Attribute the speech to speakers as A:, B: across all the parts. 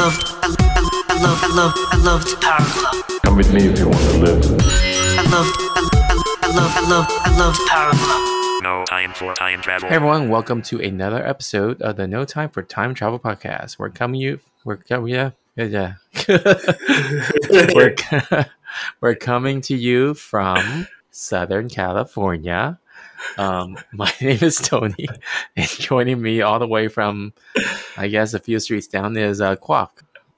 A: I loved Power Glove.
B: Come with me if you want to live.
A: I loved Power Glove.
C: No time for time travel.
D: Hey everyone, welcome to another episode of the No Time for Time Travel podcast. We're coming to you from Southern California. My name is Tony, and joining me all the way from, I guess, a few streets down is Kwok.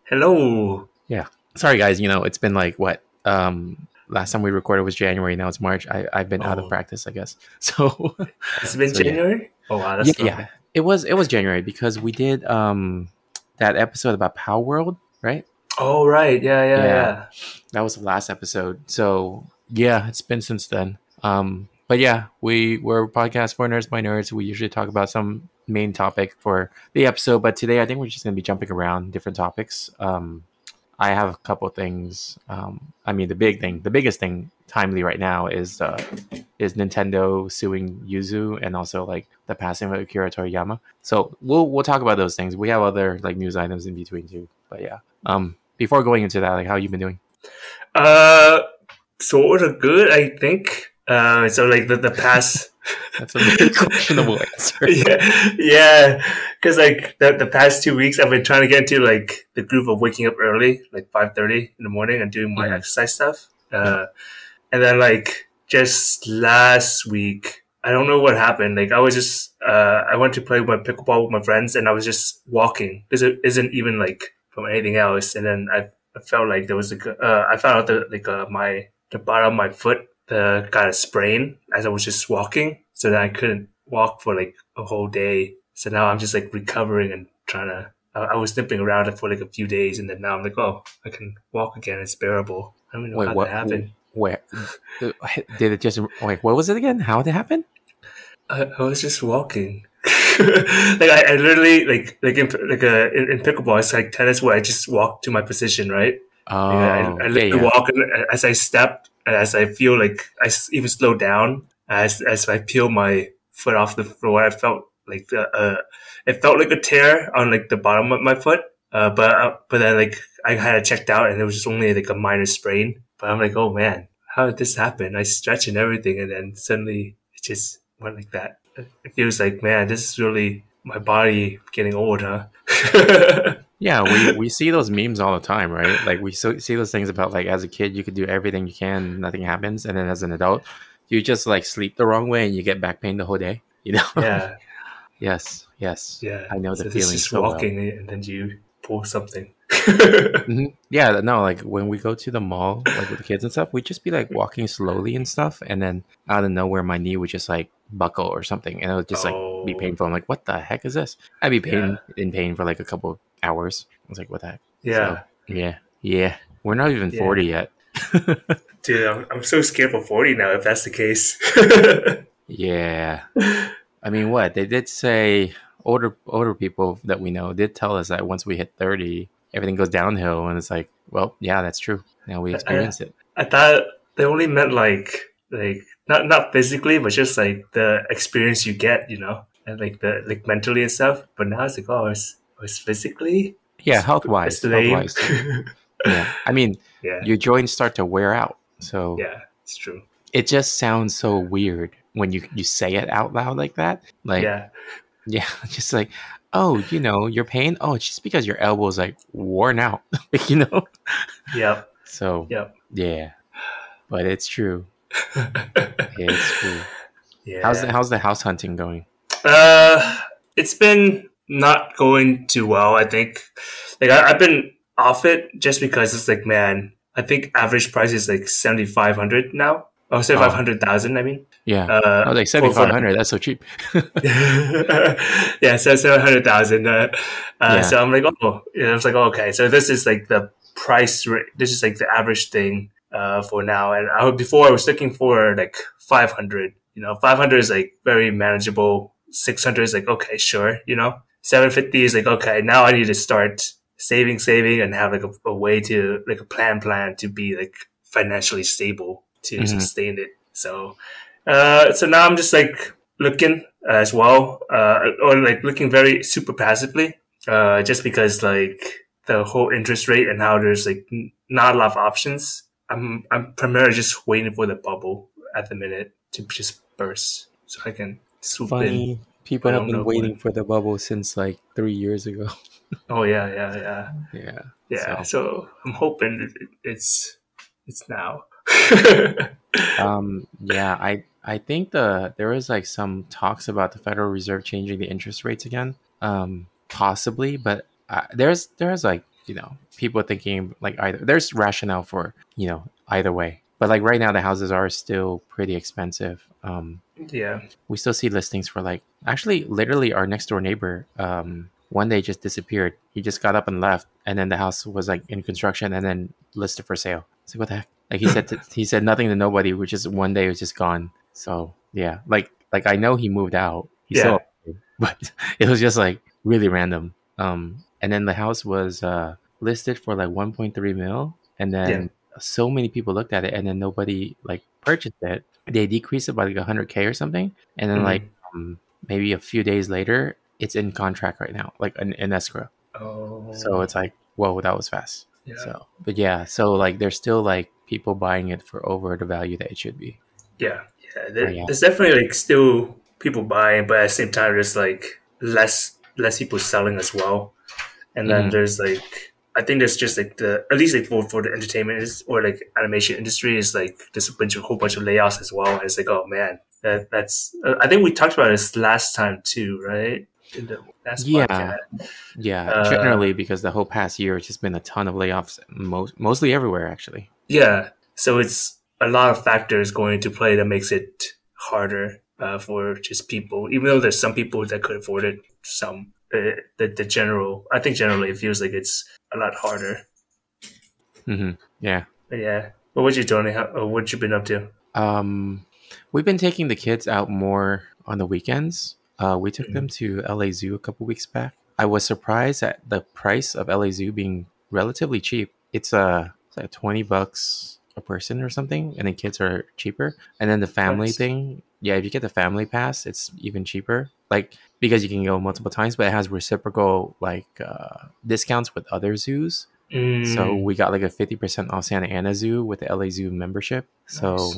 E: Hello.
D: Yeah. Sorry, guys. It's been like what? Last time we recorded was January. Now it's March. I've been out of practice, I guess. So
E: It's been January?
D: Yeah.
E: Oh wow, that's
D: Yeah. It was January because we did that episode about Power World, right?
E: Oh right, yeah.
D: That was the last episode. So yeah, it's been since then. But yeah, we're a podcast for nerds by nerds. We usually talk about some main topic for the episode, but today I think we're just gonna be jumping around different topics. I have a couple of things. The biggest thing timely right now is Nintendo suing Yuzu and also like the passing of Akira Toriyama. So we'll talk about those things. We have other like news items in between too. But yeah. Before going into that, like how you been doing?
E: Sort of good, I think. So like the past
D: That's a very questionable answer.
E: yeah, because like the past 2 weeks I've been trying to get into like the groove of waking up early, like 5:30 in the morning, and doing my exercise stuff. And then like just last week, I don't know what happened. Like I was just I went to play my pickleball with my friends, and I was just walking. This isn't even like from anything else. And then I felt like there was I found out that like the bottom of my foot got a sprain as I was just walking, so that I couldn't walk for like a whole day. So now I'm just like recovering and trying to. I was limping around it for like a few days, and then now I'm like, oh, I can walk again. It's bearable. I don't even know how that happened.
D: Where did it just like? What was it again? How did it happen?
E: I was just walking. Like I literally like in pickleball, it's like tennis where I just walk to my position, right?
D: Oh,
E: I literally walk, and as I step, and as I feel like I even slow down, as I peel my foot off the floor, I felt like it felt like a tear on like the bottom of my foot. But then like I had it checked out, and it was just only like a minor sprain. But I'm like, oh man, how did this happen? I stretched and everything, and then suddenly it just went like that. It feels like, man, this is really my body getting old, huh?
D: Yeah, we see those memes all the time, right? Like we see those things about like as a kid you could do everything you can, nothing happens, and then as an adult you just like sleep the wrong way and you get back pain the whole day.
E: Yeah.
D: Yes.
E: Yeah.
D: I know the
E: so
D: feeling.
E: Just
D: so
E: walking
D: well.
E: And then you pull something.
D: Mm-hmm. Yeah, no, like when we go to the mall, like with the kids and stuff, we'd just be like walking slowly and stuff, and then out of nowhere, my knee would just like buckle or something, and it would just like be painful. I'm like, what the heck is this? I'd be in pain for like a couple of hours. I was like, what the heck?
E: Yeah.
D: So, yeah. We're not even 40 yet.
E: Dude, I'm so scared for 40 now, if that's the case.
D: Yeah. I mean, what? They did say older people that we know did tell us that once we hit 30, everything goes downhill, and it's like, well, yeah, that's true. Now we experience it.
E: I thought they only meant like not physically, but just like the experience you get, and like the like mentally and stuff. But now it's like, oh, it's physically.
D: Yeah, health-wise. Yeah, I mean,
E: Yeah.
D: your joints start to wear out. So
E: Yeah, it's true.
D: it just sounds so weird when you say it out loud like that. Like, yeah, just like, oh, your pain. Oh, it's just because your elbow is like worn out,
E: Yep.
D: So
E: Yep.
D: yeah, but it's true. It's true.
E: Yeah.
D: How's the house hunting going?
E: It's been not going too well, I think. Like I've been off it just because it's like, man, I think average price is like 7,500 now. Oh, 7,500,000, I mean.
D: Yeah. I was like 7,500. That's so cheap.
E: Yeah, so 700,000. So I'm like, it's like, okay, so this is like the price rate. This is like the average thing for now. And before I was looking for like 500. 500 is like very manageable. 600 is like, okay, sure. 750 is like, okay, now I need to start saving and have like a way to like a plan to be like financially stable to sustain it. So now I'm just like looking as well, or like looking very super passively, just because like the whole interest rate and how there's like not a lot of options. I'm primarily just waiting for the bubble at the minute to just burst so I can swoop in.
D: Funny. People
E: I
D: have
E: don't
D: been
E: know
D: waiting
E: when.
D: for the bubble since like 3 years ago.
E: Oh yeah.
D: Yeah.
E: So I'm hoping it's now.
D: Yeah, I think there was like some talks about the Federal Reserve changing the interest rates again. Possibly, but there's like, people thinking like either there's rationale for, either way. But like right now the houses are still pretty expensive.
E: Yeah.
D: We still see listings for like, actually literally our next door neighbor one day just disappeared. He just got up and left, and then the house was like in construction and then listed for sale. It's like, what the heck? Like he said nothing to nobody, which is one day it was just gone. So yeah, like I know he moved out. He's still alive, but it was just like really random. And then the house was listed for like 1.3 mil, and then so many people looked at it, and then nobody like purchased it. They decreased it by like 100K or something, and then like maybe a few days later, it's in contract right now, like in escrow.
E: Oh.
D: So it's like, whoa, that was fast.
E: Yeah.
D: So, but yeah, so like there's still like people buying it for over the value that it should be.
E: Yeah. There's definitely like still people buying, but at the same time, there's like less people selling as well. And then there's like, I think there's just like at least like for the entertainment or like animation industry is like there's a whole bunch of layoffs as well. And it's like, oh man, that's I think we talked about this last time too, right? In the last podcast.
D: Yeah, generally because the whole past year it's just been a ton of layoffs, mostly everywhere actually.
E: Yeah, so it's a lot of factors going into play that makes it harder for just people. Even though there's some people that could afford it, some I think generally it feels like it's a lot harder.
D: Yeah.
E: But yeah. What was you doing? What you been up to?
D: We've been taking the kids out more on the weekends. We took them to LA Zoo a couple weeks back. I was surprised at the price of LA Zoo being relatively cheap. It's like $20 a person or something, and then kids are cheaper. And then the family thing, if you get the family pass, it's even cheaper. Like because you can go multiple times, but it has reciprocal like discounts with other zoos. So we got like a 50% off Santa Ana Zoo with the LA Zoo membership. So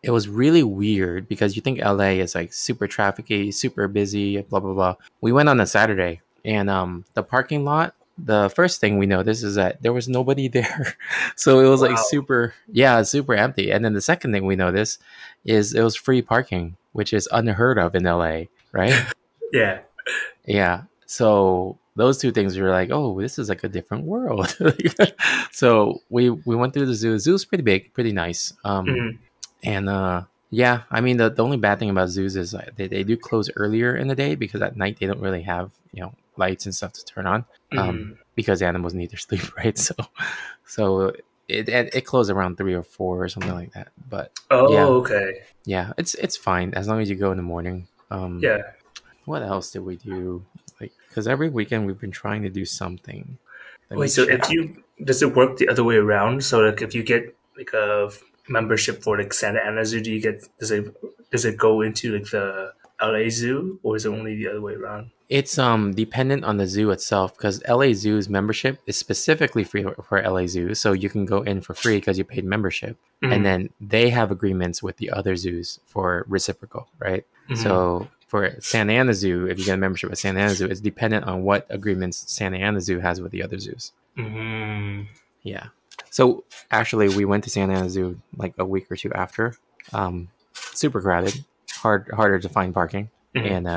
D: it was really weird because you think LA is like super trafficy, super busy, blah, blah, blah. We went on a Saturday, and the parking lot, the first thing we noticed is that there was nobody there. So it was like super empty. And then the second thing we noticed is it was free parking, which is unheard of in LA, right? Yeah. So those two things were like, oh, this is like a different world. So we went through the zoo. The zoo's pretty big, pretty nice. And I mean, the only bad thing about zoos is they do close earlier in the day because at night they don't really have, lights and stuff to turn on because animals need their sleep, right? So it closed around 3 or 4 or something like that. But
E: okay.
D: Yeah, it's fine as long as you go in the morning. What else did we do? Like, because every weekend we've been trying to do something.
E: Wait, so does it work the other way around? So like if you get like a membership for like Santa Ana Zoo, does it go into like the LA Zoo, or is it only the other way around?
D: It's dependent on the zoo itself, because LA Zoo's membership is specifically free for LA Zoo, so you can go in for free because you paid membership, and then they have agreements with the other zoos for reciprocal, right? So for Santa Ana Zoo, if you get a membership at Santa Ana Zoo, it's dependent on what agreements Santa Ana Zoo has with the other zoos. Yeah. So actually, we went to Santa Ana Zoo like a week or two after. Super crowded, harder to find parking, and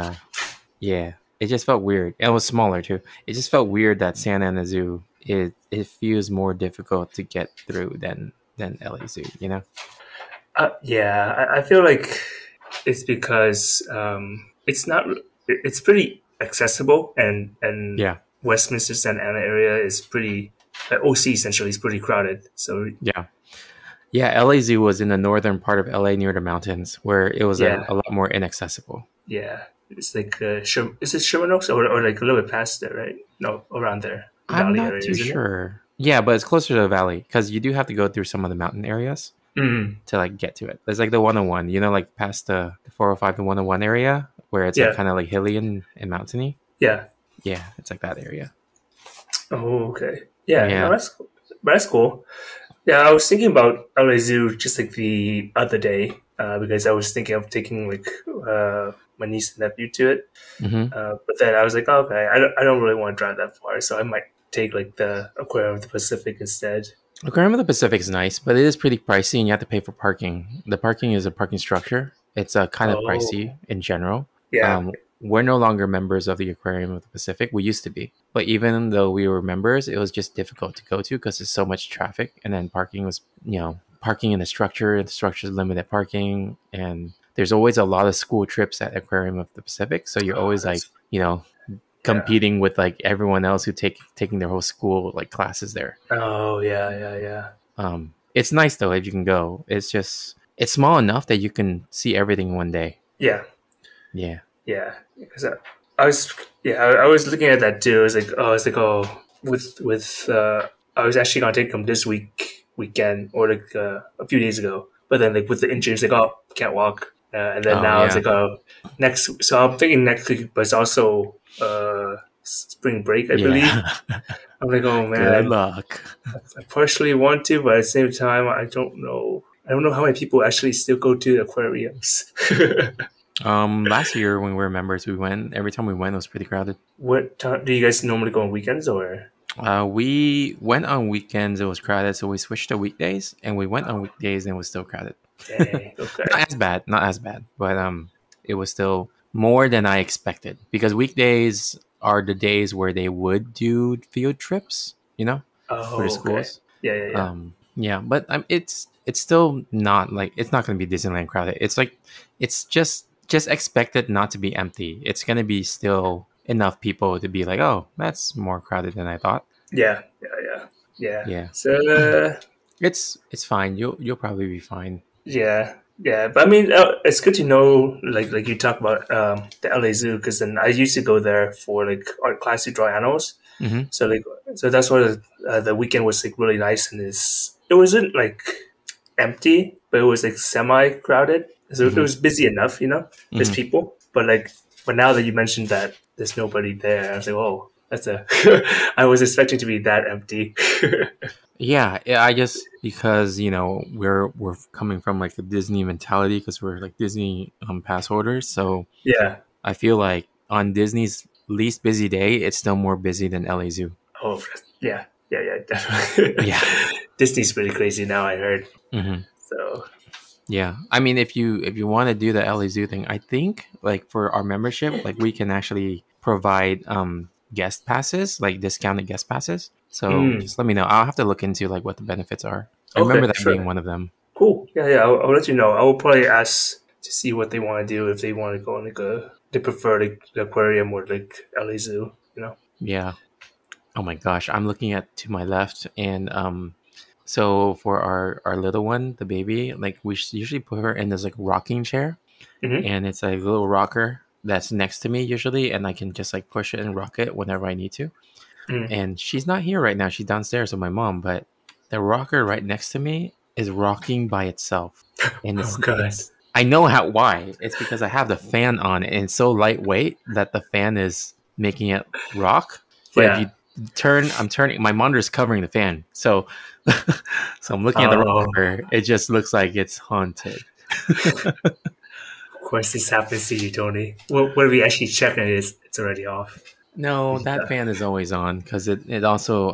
D: it just felt weird. It was smaller too. It just felt weird that Santa Ana Zoo it feels more difficult to get through than LA Zoo.
E: I feel like it's because it's pretty accessible, and Westminster Santa Ana area is pretty. OC essentially is pretty crowded. So
D: LA Zoo was in the northern part of LA near the mountains, where it was a lot more inaccessible. Yeah,
E: it's like is it Sherman Oaks or like a little bit past there, right? No, around there.
D: I'm not too sure. Yeah, but it's closer to the valley because you do have to go through some of the mountain areas to like get to it. There's like the 101, like past the 405 to 101 area where it's like kind of like hilly and mountainy. Yeah, it's like that area.
E: Oh, okay. Yeah, no,
D: Yeah.
E: that's cool. But that's cool. Yeah, I was thinking about LA Zoo just like the other day because I was thinking of taking like my niece and nephew to it.
D: Hmm.
E: But then I was like, oh, okay, I don't really want to drive that far, so I might take like the Aquarium of the Pacific instead.
D: Aquarium of the Pacific is nice, but it is pretty pricey, and you have to pay for parking. The parking is a parking structure. It's kind of
E: Oh,
D: pricey in general.
E: yeah.
D: We're no longer members of the Aquarium of the Pacific. We used to be, but even though we were members, it was just difficult to go to because there's so much traffic, and then parking was, parking in the structure. The structure is limited parking, and there's always a lot of school trips at Aquarium of the Pacific. So you're
E: Oh,
D: always like,
E: that's yeah.
D: competing with like everyone else who taking their whole school like classes there.
E: Oh, yeah, yeah, yeah,
D: It's nice though if you can go. It's small enough that you can see everything in one day.
E: yeah,
D: Yeah.
E: yeah. Because I was I was looking at that too. I was like oh with I was actually gonna take them this weekend or like a few days ago, but then like with the injury, it's like oh can't walk, and then
D: Oh
E: now it's
D: yeah.
E: like oh next. So I'm thinking next week, but it's also spring break, I believe.
D: Yeah.
E: I'm like oh
D: Good
E: man,
D: luck.
E: I partially want to, but at the same time, I don't know. I don't know how many people actually still go to aquariums.
D: Last year when we were members, we went. Every time we went, it was pretty crowded.
E: What time do you guys normally go on weekends or?
D: We went on weekends. It was crowded, so we switched to weekdays, and we went on weekdays, and it was still crowded.
E: Dang, okay.
D: Not as bad, but it was still more than I expected because weekdays are the days where they would do field trips, for the
E: Oh, okay.
D: schools.
E: Yeah, yeah, yeah.
D: Yeah, but it's still not like it's not going to be Disneyland crowded. It's like it's just expected not to be empty. It's going to be still enough people to be like, oh, that's more crowded than I thought.
E: Yeah, yeah, yeah. Yeah.
D: Yeah,
E: So,
D: it's fine. You'll probably be fine.
E: yeah, yeah. But I mean, it's good to know, like you talk about the LA Zoo, because then I used to go there for like art class to draw animals.
D: Hmm.
E: So like, so that's why the weekend was like really nice, and it wasn't like empty, but it was like semi crowded. So it
D: Hmm.
E: was busy enough, there's
D: Hmm.
E: people, but now that you mentioned that there's nobody there, I was like, oh, that's a. I was expecting to be that empty.
D: Yeah, I just because we're coming from like the Disney mentality because we're like Disney pass holders, so
E: Yeah.
D: I feel like on Disney's least busy day, it's still more busy than LA Zoo.
E: Oh, yeah, yeah, yeah, definitely.
D: Yeah.
E: Disney's pretty crazy now. I heard.
D: Hmm.
E: So
D: Yeah, I mean, if you want to do the LA Zoo thing, I think like for our membership, like we can actually provide guest passes, like discounted guest passes. So
E: mm,
D: just let me know. I'll have to look into like what the benefits are. I remember
E: okay,
D: that being
E: sure,
D: one of them.
E: cool. Yeah, yeah. I'll let you know. I will probably ask to see what they want to do if they want to go on like they prefer like the aquarium or like LA Zoo.
D: Yeah. Oh my gosh, I'm looking at to my left, and so for our little one, the baby, like we usually put her in this like rocking chair,
E: Mm-hmm.
D: and it's a little rocker that's next to me usually, and I can just like push it and rock it whenever I need to.
E: Mm.
D: And she's not here right now; she's downstairs with my mom. But the rocker right next to me is rocking by itself, and
E: Oh God.
D: it's I know why. It's because I have the fan on, and it's so lightweight that the fan is making it rock. But if
E: Yeah.
D: you I'm turning my monitor is covering the fan, so so I'm looking at the
E: Oh,
D: rocker. It just looks like it's haunted.
E: of course this happens to you, Tony. When we actually check it, it's already off.
D: No, that fan is always on because it also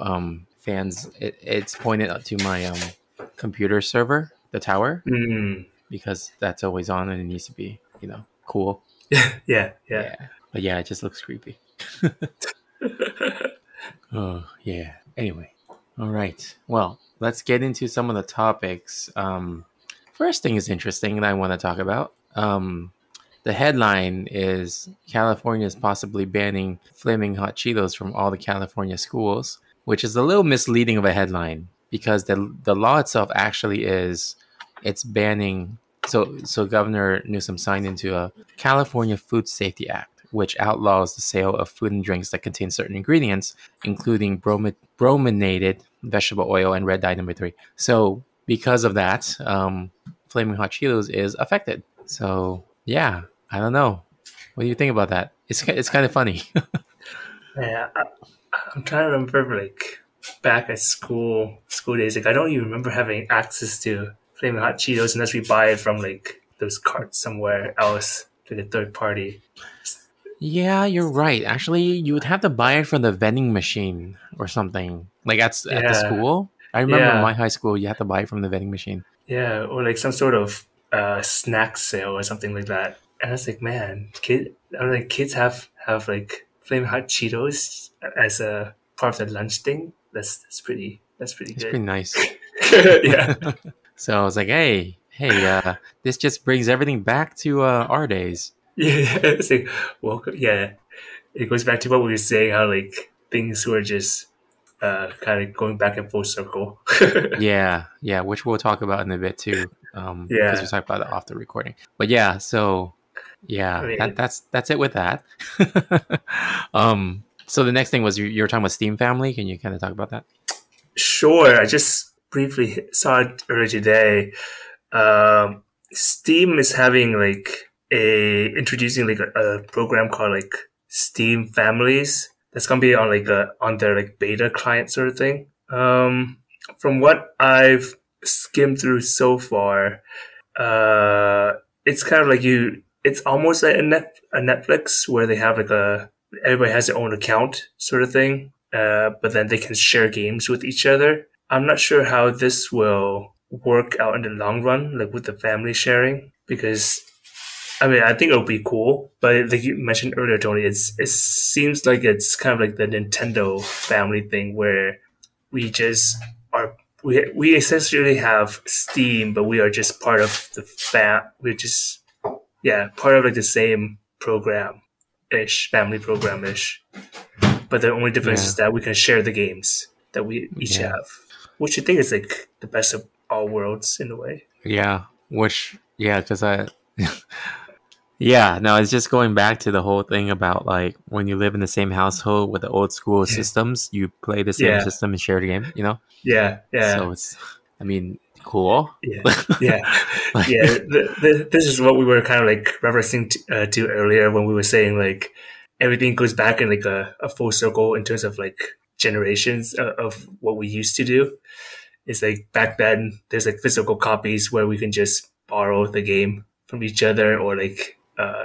D: fans it's pointed up to my computer server, the tower,
E: Mm.
D: because that's always on and it needs to be, cool.
E: Yeah, yeah.
D: Yeah. But yeah, it just looks creepy. Oh, yeah. Anyway. All right. Well, let's get into some of the topics. First thing is interesting that I want to talk about. The headline is California is possibly banning flaming hot Cheetos from all the California schools, which is a little misleading of a headline because the law itself actually is it's banning. So Governor Newsom signed into a California Food Safety Act, which outlaws the sale of food and drinks that contain certain ingredients, including brominated vegetable oil and red dye number 3. So because of that, flaming hot Cheetos is affected. So yeah, I don't know. What do you think about that? It's kind of funny.
E: Yeah, I'm trying to remember like back at school days. Like I don't even remember having access to Flaming Hot Cheetos unless we buy it from like those carts somewhere else, like a third party.
D: Yeah, you're right. Actually, you would have to buy it from the vending machine or something. Like at the
E: Yeah,
D: school. I remember in
E: yeah,
D: my high school, you had to buy it from the vending machine.
E: yeah, or like some sort of snack sale or something like that. And I was like, man, I'm like kids have like Flaming Hot Cheetos as a part of the lunch thing. That's pretty
D: It's
E: good.
D: pretty nice.
E: Yeah.
D: So I was like, hey, this just brings everything back to our days.
E: Yeah, it's like welcome. Yeah, it goes back to what we were saying. How like things were just kind of going back in full circle.
D: Yeah, which we'll talk about in a bit too, because we
E: Yeah,
D: talked about it off the recording. But yeah, so
E: I
D: yeah,
E: mean,
D: that's it with that. So the next thing was you were talking about Steam Family. Can you kind of talk about that?
E: sure. I just briefly saw it earlier today. Um, Steam is having like a introducing like a program called like Steam Families. That's gonna be on like on their like beta client sort of thing. From what I've skimmed through so far, uh, it's kind of like it's almost like a Netflix where they have like everybody has their own account sort of thing. But then they can share games with each other. I'm not sure how this will work out in the long run, like with the family sharing, because I mean, I think it'll be cool, but like you mentioned earlier, Tony, it seems like it's kind of like the Nintendo family thing where we just are we essentially have Steam, but we are just part of the we're just part of like the same program ish, family program ish. But the only difference
D: Yeah,
E: is that we can share the games that we each
D: yeah,
E: have, which I think is like the best of all worlds in a way.
D: yeah. Because I yeah, no, it's just going back to the whole thing about like when you live in the same household with the old school
E: Yeah,
D: systems, you play the same
E: yeah,
D: system and share the game, you know?
E: yeah,
D: So
E: yeah,
D: it's, I mean, cool.
E: yeah, yeah.
D: Like,
E: Yeah, this is what we were kind of like referencing to earlier when we were saying like everything goes back in like a full circle in terms of like generations of what we used to do. It's like back then there's like physical copies where we can just borrow the game from each other, or like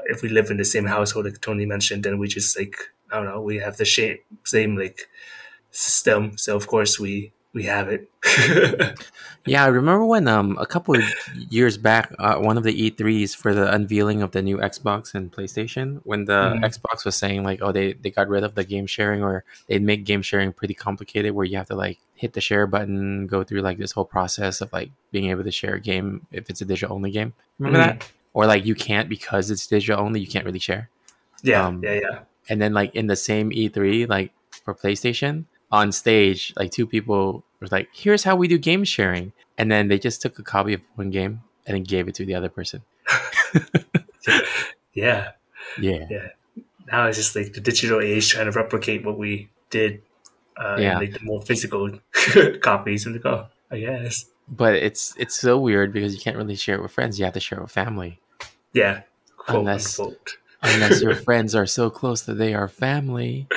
E: if we live in the same household, like Tony mentioned, then we just like I don't know, we have the same like system, so of course we have it.
D: yeah, I remember when a couple of years back, one of the E3s for the unveiling of the new Xbox and PlayStation, when the
E: Mhm.
D: Xbox was saying like, oh, they got rid of the game sharing, or they'd make game sharing pretty complicated, where you have to like hit the share button, go through like this whole process of like being able to share a game if it's a digital only game. Remember
E: Mhm.
D: that? Or like you can't because it's digital only, you can't really share.
E: Yeah,
D: Um,
E: yeah, yeah.
D: and then like in the same E3, like for PlayStation, on stage, like two people was like, "Here's how we do game sharing," and then they just took a copy of one game and then gave it to the other person.
E: Yeah,
D: Yeah,
E: yeah. Now it's just like the digital age trying to replicate what we did in
D: yeah,
E: like the more physical copies. And like, oh, I guess.
D: but it's so weird because you can't really share it with friends. You have to share it with family,
E: Yeah, quote
D: unless
E: unquote.
D: your friends are so close that they are family.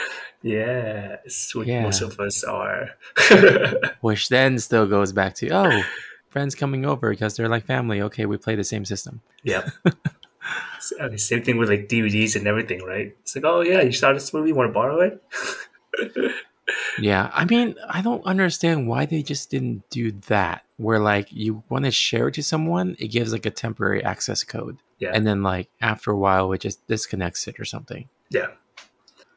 E: Yes, which most
D: Yeah,
E: of us are.
D: which then still goes back to friends coming over because they're like family. Okay, we play the same system.
E: Yep. I mean, same thing with like DVDs and everything, right? It's like, oh yeah, you saw this movie, want to borrow it?
D: Yeah, I mean, I don't understand why they just didn't do that. Where like you want to share it to someone, it gives like a temporary access code,
E: Yeah,
D: and then like after a while, it just disconnects it or something.
E: yeah.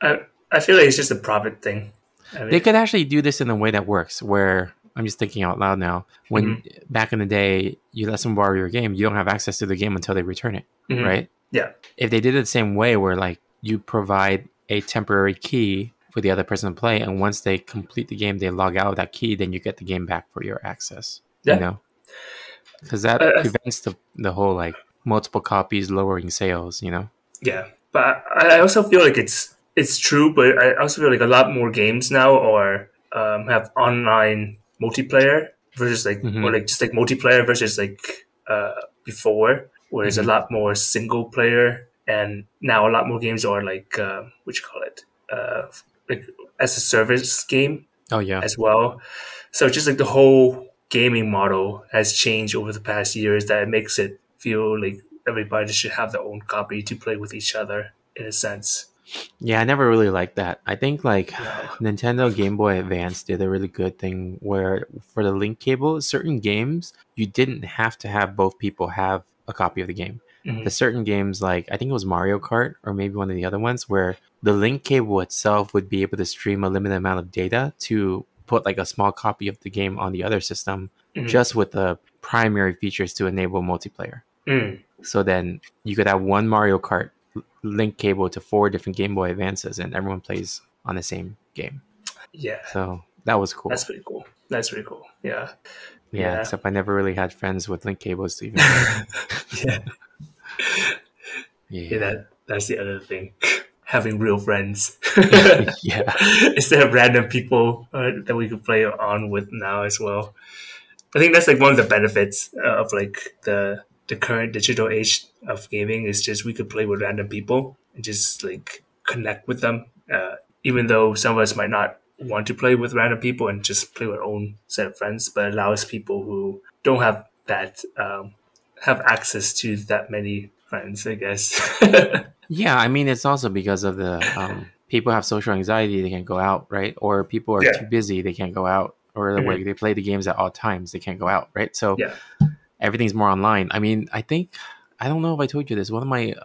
E: I I feel like it's just a profit thing. I
D: They
E: mean,
D: could actually do this in a way that works. Where I'm just thinking out loud now. When
E: hmm
D: back in the day, you let someone borrow your game, you don't have access to the game until they return it,
E: hmm
D: right?
E: yeah,
D: If they did it the same way, where like you provide a temporary key for the other person to play, and once they complete the game, they log out of that key, then you get the game back for your access. You
E: yeah,
D: know, because that
E: uh,
D: prevents the whole like multiple copies lowering sales. You know.
E: yeah. But I also feel like it's true, but I also feel like a lot more games now are have online multiplayer versus like
D: Mm-hmm.
E: or like just like multiplayer versus like before, where it's a
D: Mm-hmm.
E: lot more single player, and now a lot more games are like what you call it, like as a service game
D: Oh yeah.
E: as well. So just like the whole gaming model has changed over the past years, that it makes it feel like everybody should have their own copy to play with each other in a sense.
D: Yeah, I never really liked that. I think like
E: No.
D: Nintendo Game Boy Advance did a really good thing where for the link cable, certain games you didn't have to have both people have a copy of the game. The
E: Mhm.
D: certain games like I think it was Mario Kart or maybe one of the other ones where the link cable itself would be able to stream a limited amount of data to put like a small copy of the game on the other system
E: Mhm.
D: just with the primary features to enable multiplayer.
E: Mm.
D: So then you could have one Mario Kart link cable to 4 different Game Boy Advances, and everyone plays on the same game.
E: Yeah,
D: So that was cool.
E: that's pretty cool. That's pretty cool. Yeah.
D: Yeah,
E: Yeah.
D: except I never really had friends with link cables to even play.
E: Yeah. Yeah,
D: Yeah.
E: that's the other thing. Having real friends
D: Yeah.
E: instead of random people that we could play on with now as well. I think that's like one of the benefits of like the current digital age of gaming is just we could play with random people and just like connect with them. Even though some of us might not want to play with random people and just play with our own set of friends, but it allows people who don't have that have access to that many friends, I guess.
D: Yeah, I mean, it's also because of the people have social anxiety, they can't go out, right? Or people are too
E: Yeah.
D: busy, they can't go out. Or the way
E: Mhm.
D: they play the games at all times, they can't go out, right? So
E: Yeah.
D: everything's more online. I mean, I think I don't know if I told you this. One of my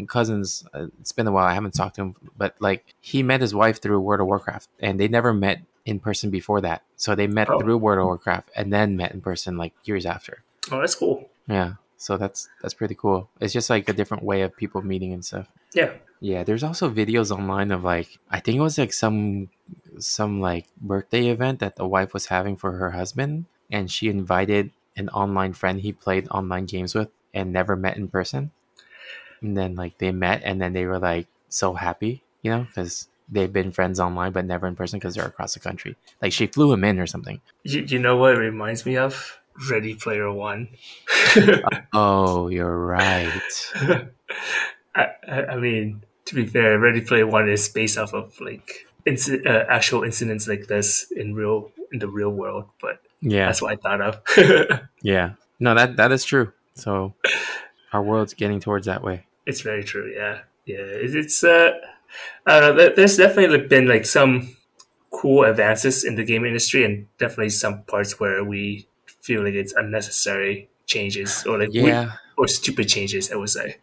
D: cousins, it's been a while. I haven't talked to him, but like he met his wife through World of Warcraft, and they never met in person before that. So they met
E: Oh,
D: through World of Warcraft, and then met in person like years after.
E: oh, that's cool.
D: Yeah, so that's pretty cool. It's just like a different way of people meeting and stuff.
E: Yeah.
D: Yeah, there's also videos online of like I think it was like some like birthday event that the wife was having for her husband, and she invited an online friend he played online games with and never met in person. And then like they met, and then they were like so happy, you know, because they've been friends online but never in person because they're across the country. Like she flew him in or something.
E: You know what it reminds me of? Ready Player One.
D: Oh, you're right.
E: I mean, to be fair, Ready Player One is based off of like actual incidents like this in the real world, but
D: Yeah,
E: that's what I thought of.
D: yeah. No, that is true. So our world's getting towards that way.
E: It's very true. Yeah, yeah. It's I don't know. There's definitely been like some cool advances in the game industry, and definitely some parts where we feel like it's unnecessary changes or like we
D: Yeah,
E: or stupid changes. I would say.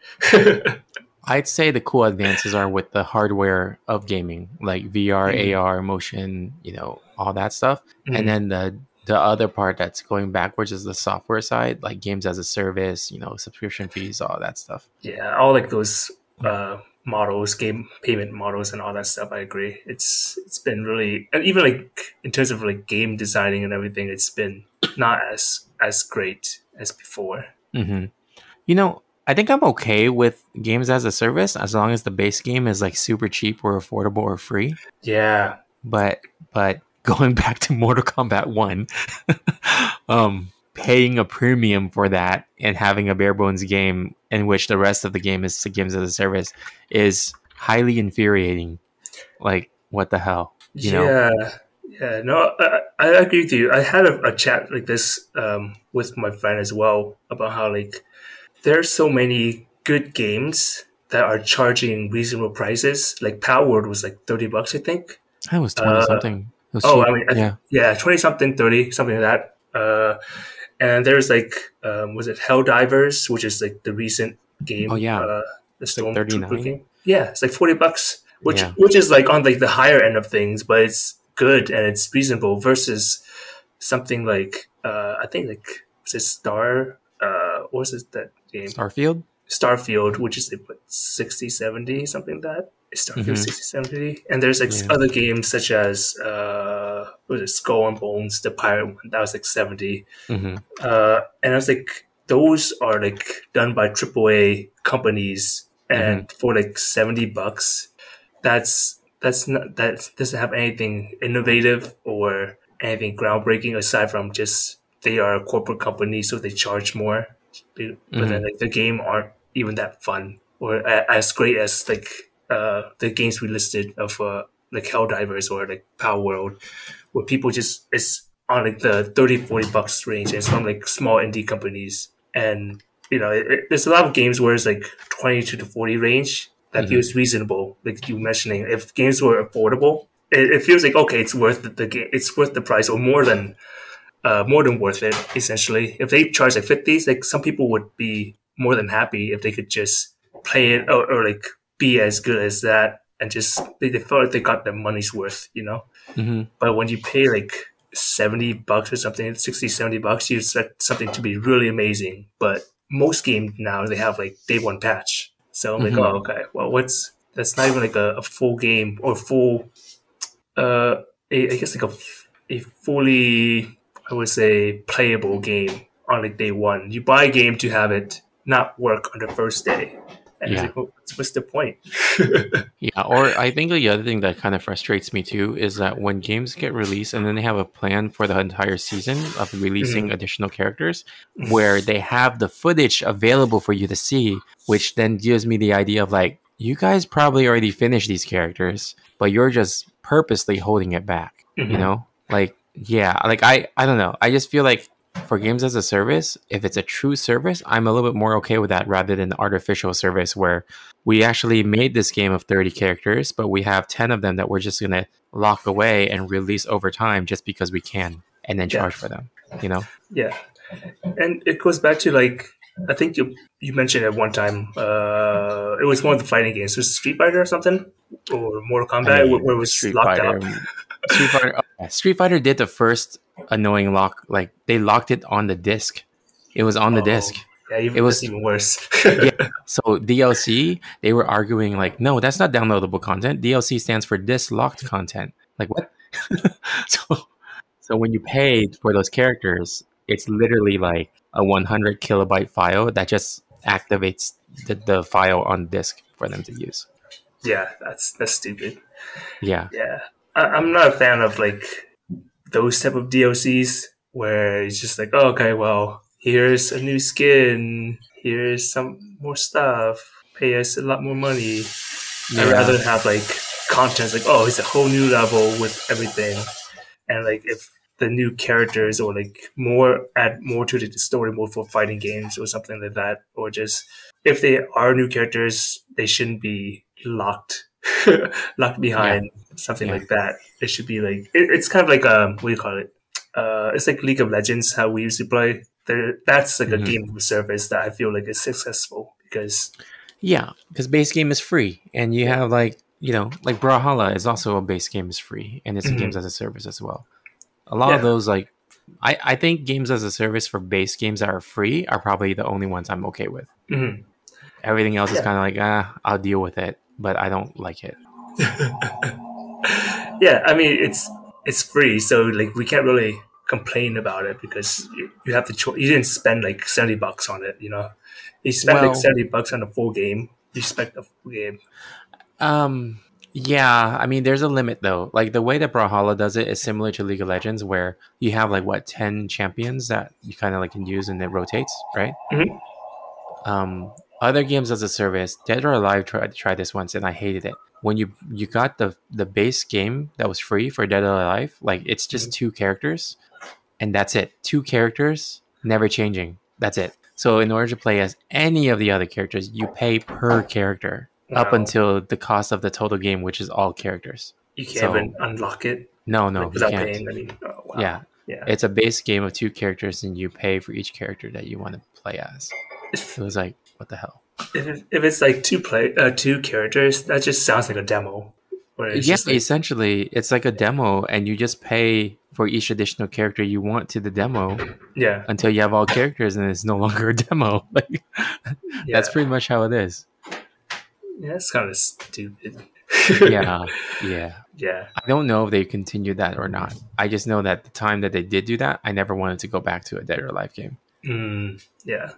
D: I'd say the cool advances are with the hardware of gaming, like VR,
E: Mhm.
D: AR, motion, you know, all that stuff. And
E: Mhm.
D: then the other part that's going backwards is the software side, like games as a service, you know, subscription fees, all that stuff.
E: Yeah, all like those models, game payment models, and all that stuff. I agree. It's been really, and even like in terms of like game designing and everything, it's been not as great as before.
D: hmm You know, I think I'm okay with games as a service as long as the base game is like super cheap or affordable or free.
E: Yeah,
D: But going back to Mortal Kombat 1, paying a premium for that and having a bare bones game in which the rest of the game is games as a service is highly infuriating. Like, what the hell? You know?
E: yeah, yeah. No, I agree with you. I had a chat like this with my friend as well about how like there's so many good games that are charging reasonable prices. Like Power Word was like $30, I think.
D: That was 20
E: Uh,
D: something. It was
E: Oh, I
D: cheap.
E: mean,
D: Yeah.
E: yeah, 20 something, 30, something like that. And there's like, was it Helldivers, which is like the recent
D: Oh,
E: game,
D: yeah.
E: the
D: It's like
E: Stormtrooper
D: 39.
E: game. Yeah, it's like $40,
D: Yeah.
E: which is like on like the higher end of things, but it's good and it's reasonable versus something like, I think like, was it what was it, that game?
D: Starfield?
E: Starfield, which is like what, 60, 70, something like that. Starfield
D: hmm
E: 60, 70. And there's like
D: Yeah.
E: other games such as what was it, Skull and Bones, the pirate one, that was like 70.
D: hmm
E: And I was like, those are like done by AAA companies,
D: hmm
E: and for like $70, that's not, that doesn't have anything innovative or anything groundbreaking aside from just they are a corporate company, so they charge more. But then
D: hmm
E: like the game aren't even that fun or as great as like the games we listed of like Helldivers or like Power World, where people just it's on like the 30-40 bucks range. And it's from like small indie companies, and there's a lot of games where it's like 20 to the 40 range that feels reasonable. Like you mentioning, if games were affordable, it feels like okay, it's worth the game, it's worth the price, or more than worth it. Essentially, if they charge like 50s, like some people would be more than happy if they could just play it or like be as good as that, and just they felt like they got their money's worth, But when you pay like 70 bucks or something, 60, 70 bucks, you expect something to be really amazing. But most games now, they have like day one patch. So I'm like, oh, okay, well, that's not even like a full game or full, I guess like a fully, I would say, playable game on like day one. You buy a game to have it not work on the first day. And it's like, well, what's the point?
D: Yeah, or I think the other thing that kind of frustrates me too is that when games get released and then they have a plan for the entire season of releasing additional characters, where they have the footage available for you to see, which then gives me the idea of like, you guys probably already finished these characters, but you're just purposely holding it back, Like, yeah, like I don't know. I just feel like for games as a service, if it's a true service, I'm a little bit more okay with that rather than artificial service where we actually made this game of 30 characters, but we have 10 of them that we're just going to lock away and release over time just because we can, and then charge for them,
E: Yeah. And it goes back to like, I think you mentioned at one time, it was one of the fighting games. Was it Street Fighter or something? Or Mortal Kombat, where it was locked up?
D: Street Fighter did the first annoying lock. Like, they locked it on the disc. It was on the disc.
E: Yeah, it was even worse.
D: Yeah. So DLC, they were arguing like, no, that's not downloadable content. DLC stands for disc locked content. Like, what? So when you paid for those characters, it's literally like a 100 kilobyte file that just activates the file on disk for them to use.
E: Yeah, that's stupid.
D: Yeah.
E: Yeah. I'm not a fan of like those type of DLCs where it's just like, oh, okay, well, here's a new skin, here's some more stuff, pay us a lot more money. Yeah. I'd rather have like content like, oh, it's a whole new level with everything. And like if the new characters or like add more to the story mode for fighting games or something like that, or just if they are new characters, they shouldn't be locked behind something like that. It should be like it's kind of like what do you call it? It's like League of Legends, how we used to play. That's like a game of service that I feel like is successful because
D: base game is free, and you have like like Brawlhalla is also a base game is free, and it's a games as a service as well. A lot of those, like I think games as a service for base games that are free are probably the only ones I'm okay with. Everything else is kind of like I'll deal with it, but I don't like it.
E: Yeah, I mean it's free, so like we can't really complain about it because you have the choice. You didn't spend like $70 on it, You spent like $70 on a full game. You expect a full game.
D: Yeah, I mean, there's a limit though. Like the way that Brawlhalla does it is similar to League of Legends, where you have like 10 champions that you kind of like can use, and it rotates, right? Other games as a service, Dead or Alive tried this once, and I hated it. When you got the base game that was free for Dead or Alive, like it's just 2 characters, and that's it. 2 characters, never changing. That's it. So in order to play as any of the other characters, you pay per character. Wow. Up until the cost of the total game, which is all characters.
E: You can't even unlock it?
D: No,
E: like without
D: you can't.
E: Paying, I mean, oh, wow.
D: Yeah. It's a base game of 2 characters, and you pay for each character that you want to play as. It was like, what the hell?
E: If it's like 2 characters, that just sounds like a demo.
D: Essentially, it's like a demo, and you just pay for each additional character you want to the demo.
E: Yeah.
D: Until you have all characters, and it's no longer a demo. Like, that's pretty much how it is.
E: Yeah, it's kind of stupid.
D: Yeah.
E: I
D: don't know if they continued that or not. I just know that the time that they did do that, I never wanted to go back to a Dead or Alive game.
E: Yeah.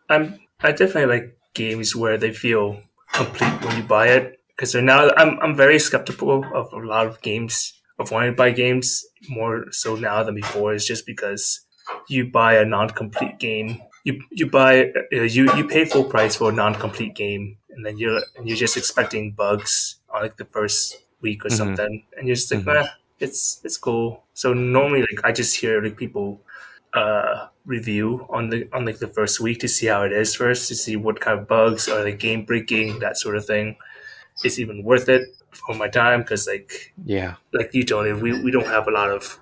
E: I definitely like games where they feel complete when you buy it, because I'm very skeptical of a lot of games, of wanting to buy games more so now than before. It's just because you buy a non-complete game. You buy you pay full price for a non-complete game, and then you're just expecting bugs on like the first week or
D: Mhm.
E: something, and you're just like,
D: Mhm.
E: it's cool. So normally, like I just hear like people review on like the first week to see how it is first, to see what kind of bugs are like game breaking, that sort of thing. It's even worth it for my time because
D: Yeah.
E: like you, Tony, we don't have a lot of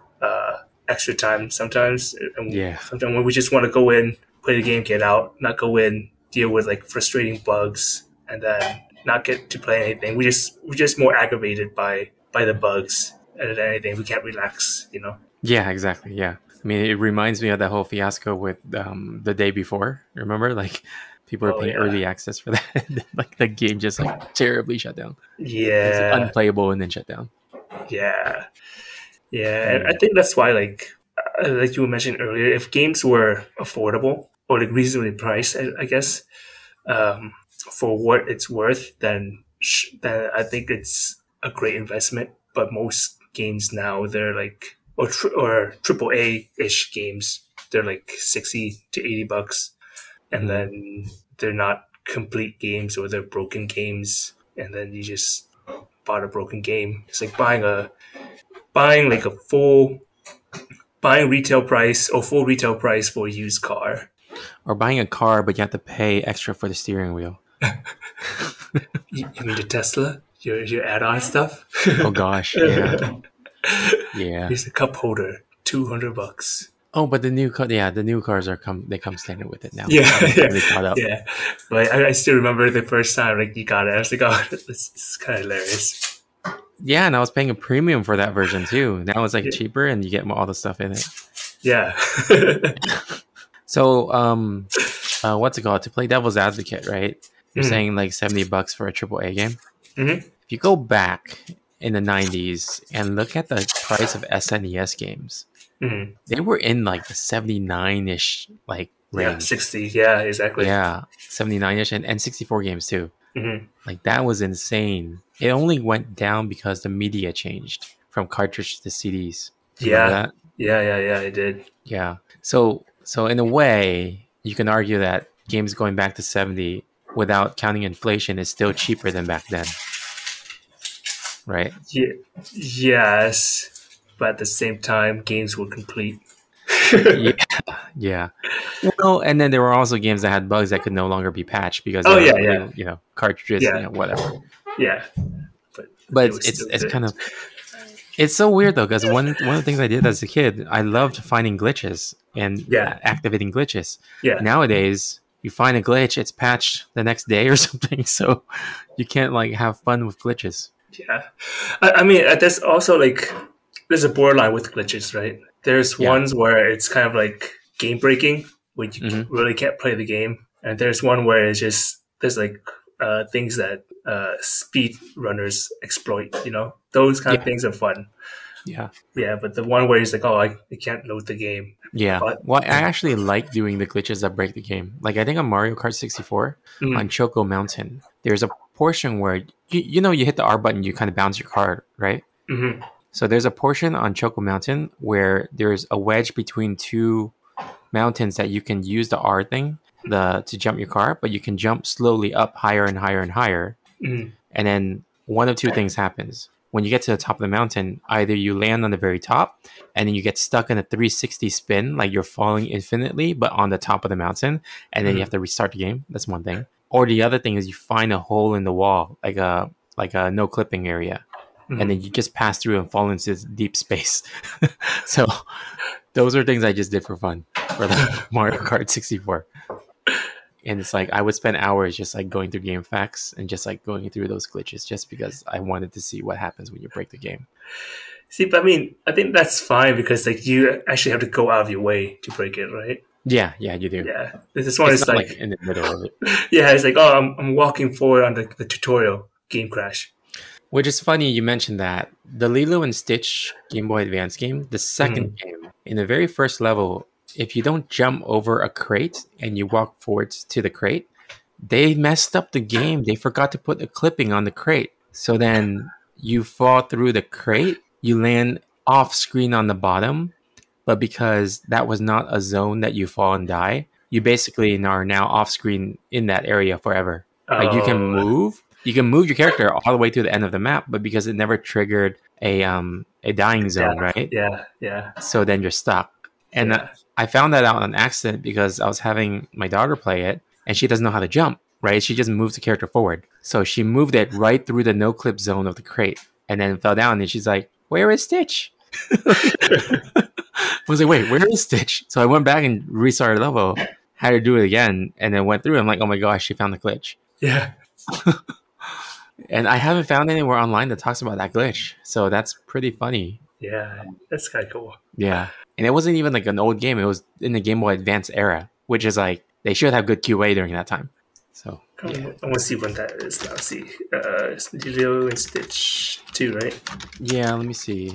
E: extra time sometimes, and
D: Yeah.
E: sometimes when we just want to go in, play the game, get out, not go in, deal with like frustrating bugs, and then not get to play anything. We're just more aggravated by the bugs than anything. We can't relax, you know.
D: Yeah, exactly. Yeah. I mean, it reminds me of that whole fiasco with the day before. Remember, like people were
E: Oh
D: paying
E: yeah,
D: early access for that. And then, like the game just like terribly shut down. It was like,
E: yeah,
D: unplayable and then shut down.
E: yeah, yeah. And I
D: Mm.
E: think that's why like you mentioned earlier, if games were affordable or like reasonably priced, I guess for what it's worth, then I think it's a great investment. But most games now, they're like or triple A ish games, they're like 60 to 80 bucks, and
D: Mhm.
E: then they're not complete games or they're broken games, and then you just bought a broken game. It's like buying like a full buying retail price or full retail price for a used car.
D: Or buying a car, but you have to pay extra for the steering wheel.
E: You mean the Tesla? Your add-on stuff?
D: Oh gosh, yeah, yeah.
E: Here's a cup holder, $200.
D: Oh, but the new cars they come standard with it now.
E: Yeah, yeah,
D: They caught up.
E: yeah. But I still remember the first time like you got it. I was like, oh, this is kind of hilarious.
D: Yeah, and I was paying a premium for that version too. Now it's like
E: Yeah,
D: cheaper, and you get all the stuff in it.
E: yeah.
D: So, what's it called? To play devil's advocate, right? You're
E: Mm.
D: saying like $70 for a triple A game.
E: Mhm.
D: If you go back in the '90s and look at the price of SNES games,
E: Mhm.
D: they were in like the 79-ish like
E: Yeah,
D: range.
E: 60. Yeah, exactly.
D: Yeah, 79-ish and 64 games too.
E: Mhm.
D: Like that was insane. It only went down because the media changed from cartridge to CDs. Do you remember
E: Yeah,
D: that?
E: yeah. I did.
D: Yeah. So in a way, you can argue that games going back to 70 without counting inflation is still cheaper than back then, right?
E: Yeah, yes, but at the same time, games were complete.
D: Yeah. Yeah. Well, and then there were also games that had bugs that could no longer be patched because they
E: Oh
D: were
E: yeah,
D: really,
E: yeah,
D: cartridges,
E: yeah,
D: whatever.
E: yeah. But
D: But
E: they
D: it's
E: were
D: it's,
E: still
D: it's
E: good.
D: kind of it's so weird though because one of the things I did as a kid, I loved finding glitches and
E: Yeah,
D: activating glitches.
E: yeah,
D: Nowadays, you find a glitch, it's patched the next day or something, so you can't like have fun with glitches.
E: yeah. I mean, there's also like there's a borderline with glitches, right? There's
D: Yeah.
E: ones where it's kind of like game breaking, where you
D: Hmm.
E: really can't play the game, and there's one where it's just there's like things that speed runners exploit. You know, those kind of
D: Yeah.
E: things are fun.
D: Yeah.
E: Yeah, but the one where he's like, oh, I can't load the game.
D: Yeah.
E: But
D: Well, I actually like doing the glitches that break the game. Like I think on Mario Kart 64
E: mm,
D: on Choco Mountain, there's a portion where you hit the R button, you kind of bounce your card, right?
E: mhm,
D: So there's a portion on Choco Mountain where there's a wedge between two mountains that you can use the R thing to jump your car, but you can jump slowly up higher and higher and higher.
E: mhm,
D: And then one of two things happens. When you get to the top of the mountain, either you land on the very top and then you get stuck in a 360 spin, like you're falling infinitely, but on the top of the mountain, and then you have to restart the game. That's one thing. Or the other thing is you find a hole in the wall, like a no clipping area, and
E: mhm.
D: then you just pass through and fall into deep space. So those are things I just did for fun for the Mario Kart 64. And it's like I would spend hours just like going through game facts and just like going through those glitches just because I wanted to see what happens when you break the game.
E: See, but I mean, I think that's fine because like you actually have to go out of your way to break it, right?
D: Yeah, you do.
E: Yeah, this one
D: It's
E: is
D: not like
E: like,
D: in the middle of it.
E: yeah, it's like, oh, I'm walking forward on the tutorial, game crash.
D: Which is funny you mentioned that. The Lilo and Stitch Game Boy Advance game, the second game, in the very first level, if you don't jump over a crate and you walk forwards to the crate, they messed up the game. They forgot to put a clipping on the crate. So then you fall through the crate, you land off screen on the bottom, but because that was not a zone that you fall and die, you basically are now off screen in that area forever. Like you can
E: Oh,
D: move, you can move your character all the way to the end of the map, but because it never triggered a dying zone, right?
E: Yeah.
D: So then you're stuck. And I found that out on accident because I was having my daughter play it, and she doesn't know how to jump, right? She just moves the character forward. So she moved it right through the no-clip zone of the crate, and then fell down, and she's like, where is Stitch? I was like, wait, where is Stitch? So I went back and restarted the level, had to do it again, and then went through. I'm like, oh my gosh, she found the glitch.
E: Yeah.
D: And I haven't found anywhere online that talks about that glitch. So that's pretty funny.
E: Yeah, that's kind of cool.
D: Yeah. And it wasn't even like an old game. It was in the Game Boy Advance era, which is like, they should have good QA during that time. So
E: I want to see when that is now. See, it's Lilo and Stitch 2, right?
D: yeah, let me see.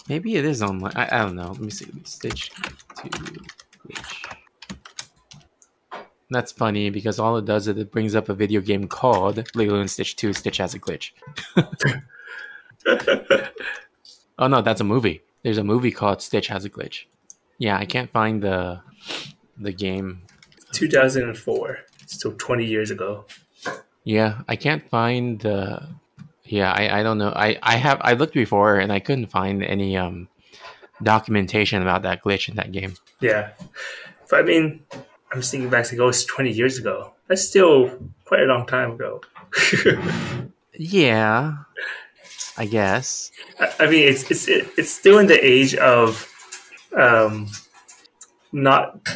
D: Maybe it is online. I don't know. Let me see. Stitch 2 glitch. That's funny because all it does is it brings up a video game called Lilo and Stitch 2 Stitch Has a Glitch. Oh no, that's a movie. There's a movie called Stitch Has a Glitch. Yeah, I can't find the game.
E: 2004. So 20 years ago.
D: Yeah, I can't find the. Yeah, I don't know. I looked before and I couldn't find any documentation about that glitch in that game.
E: Yeah, but I mean, I'm just thinking back to it's 20 years ago. That's still quite a long time ago.
D: Yeah, I guess.
E: I mean, it's still in the age of not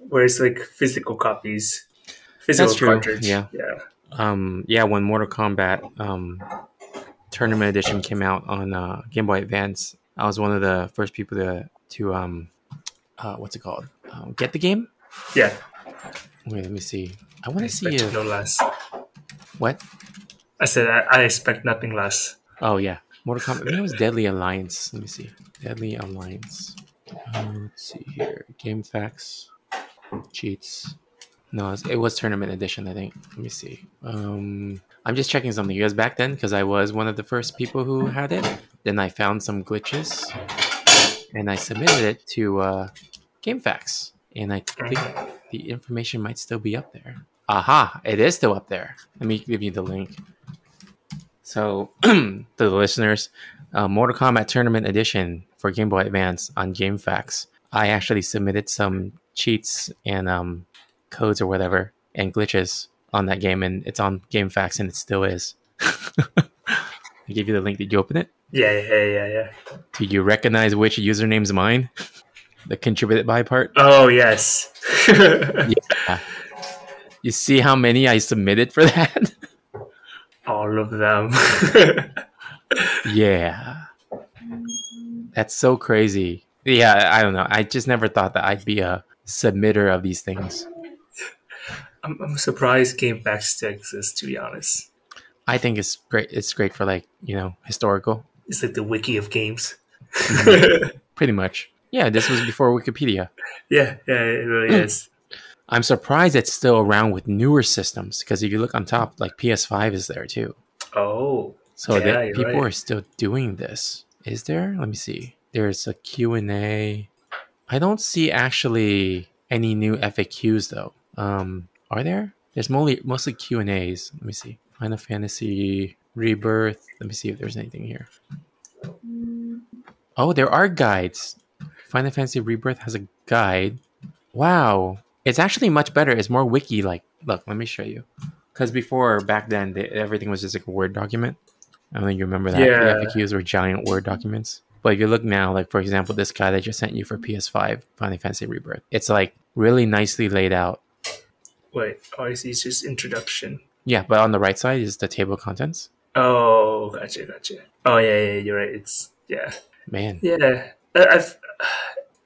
E: where it's like physical copies, physical
D: That's true.
E: cartridge.
D: Yeah. Yeah. When Mortal Kombat Tournament Edition came out on Game Boy Advance, I was one of the first people to what's it called? Get the game.
E: Yeah.
D: Wait, let me see. I want to see if
E: no less.
D: What?
E: I said I expect nothing less.
D: Oh yeah, Mortal Kombat. I think it was Deadly Alliance. Let me see. Deadly Alliance. Let's see here. Game facts. Cheats. No, it was Tournament Edition, I think. Let me see. I'm just checking something. You guys back then, because I was one of the first people who had it. Then I found some glitches, and I submitted it to Game Facts. And I think the information might still be up there. Aha! It is still up there. Let me give you the link. So, to the listeners, Mortal Kombat Tournament Edition for Game Boy Advance on Game Facts. I actually submitted some cheats and codes or whatever and glitches on that game, and it's on Game Facts, and it still is. I gave you the link. Did you open it?
E: Yeah.
D: Do you recognize which username's mine? The contributed by part?
E: Oh, yes.
D: Yeah. You see how many I submitted for that?
E: All of them.
D: Yeah. That's so crazy. Yeah, I don't know. I just never thought that I'd be a submitter of these things.
E: I'm surprised Game Facts still exists, to be honest.
D: I think it's great. It's great for historical.
E: It's like the wiki of games.
D: Pretty much. Yeah, this was before Wikipedia.
E: Yeah, it really is.
D: I'm surprised it's still around with newer systems because if you look on top, like PS5 is there too.
E: Oh.
D: So
E: yeah,
D: people
E: right.
D: are still doing this. Is there? Let me see. There's a Q&A. I don't see actually any new FAQs though. Are there? There's mostly Q&As. Let me see. Final Fantasy Rebirth. Let me see if there's anything here. Oh, there are guides. Final Fantasy Rebirth has a guide. Wow. It's actually much better. It's more wiki-like. Look, let me show you. Because before, back then, everything was just like a Word document. I don't think you remember that.
E: Yeah.
D: The FAQs were giant Word documents. But if you look now, like for example, this guide I just sent you for PS5, Final Fantasy Rebirth. It's like really nicely laid out.
E: Wait, I see. It's just introduction.
D: Yeah, but on the right side is the table of contents.
E: Oh, gotcha. Oh, yeah, you're right.
D: Man.
E: Yeah.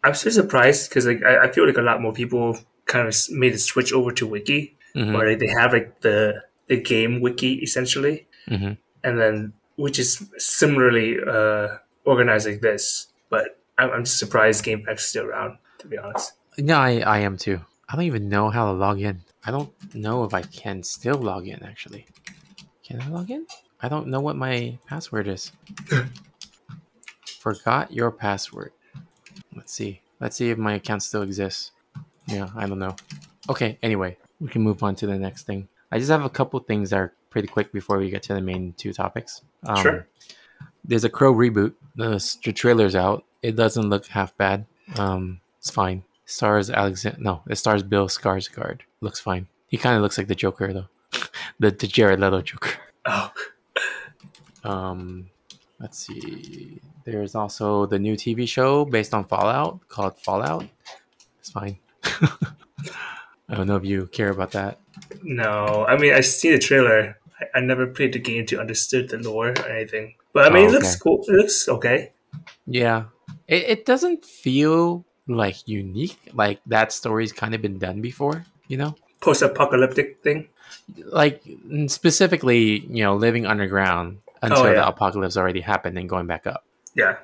E: I'm so surprised because I feel like a lot more people kind of made a switch over to wiki, where they have like the game wiki essentially, and then which is similarly organized like this. But I'm just surprised Game Pack's still around, to be honest.
D: No, I am too. I don't even know how to log in. I don't know if I can still log in, actually. Can I log in? I don't know what my password is. Forgot your password. Let's see. Let's see if my account still exists. Yeah, I don't know. Okay, anyway, we can move on to the next thing. I just have a couple things that are pretty quick before we get to the main two topics.
E: Sure.
D: There's a Crow reboot. The trailer's out. It doesn't look half bad. It's fine. It stars Bill Skarsgård. Looks fine. He kind of looks like the Joker though, the Jared Leto Joker.
E: Oh.
D: Let's see. There's also the new TV show based on Fallout called Fallout. It's fine. I don't know if you care about that.
E: No, I mean I see the trailer. I never played the game to understood the lore or anything. But I mean, it looks cool. It looks okay.
D: Yeah, it doesn't feel like unique. Like that story's kind of been done before. You know,
E: Post-apocalyptic thing.
D: Like specifically, living underground until the apocalypse already happened and going back up.
E: Yeah.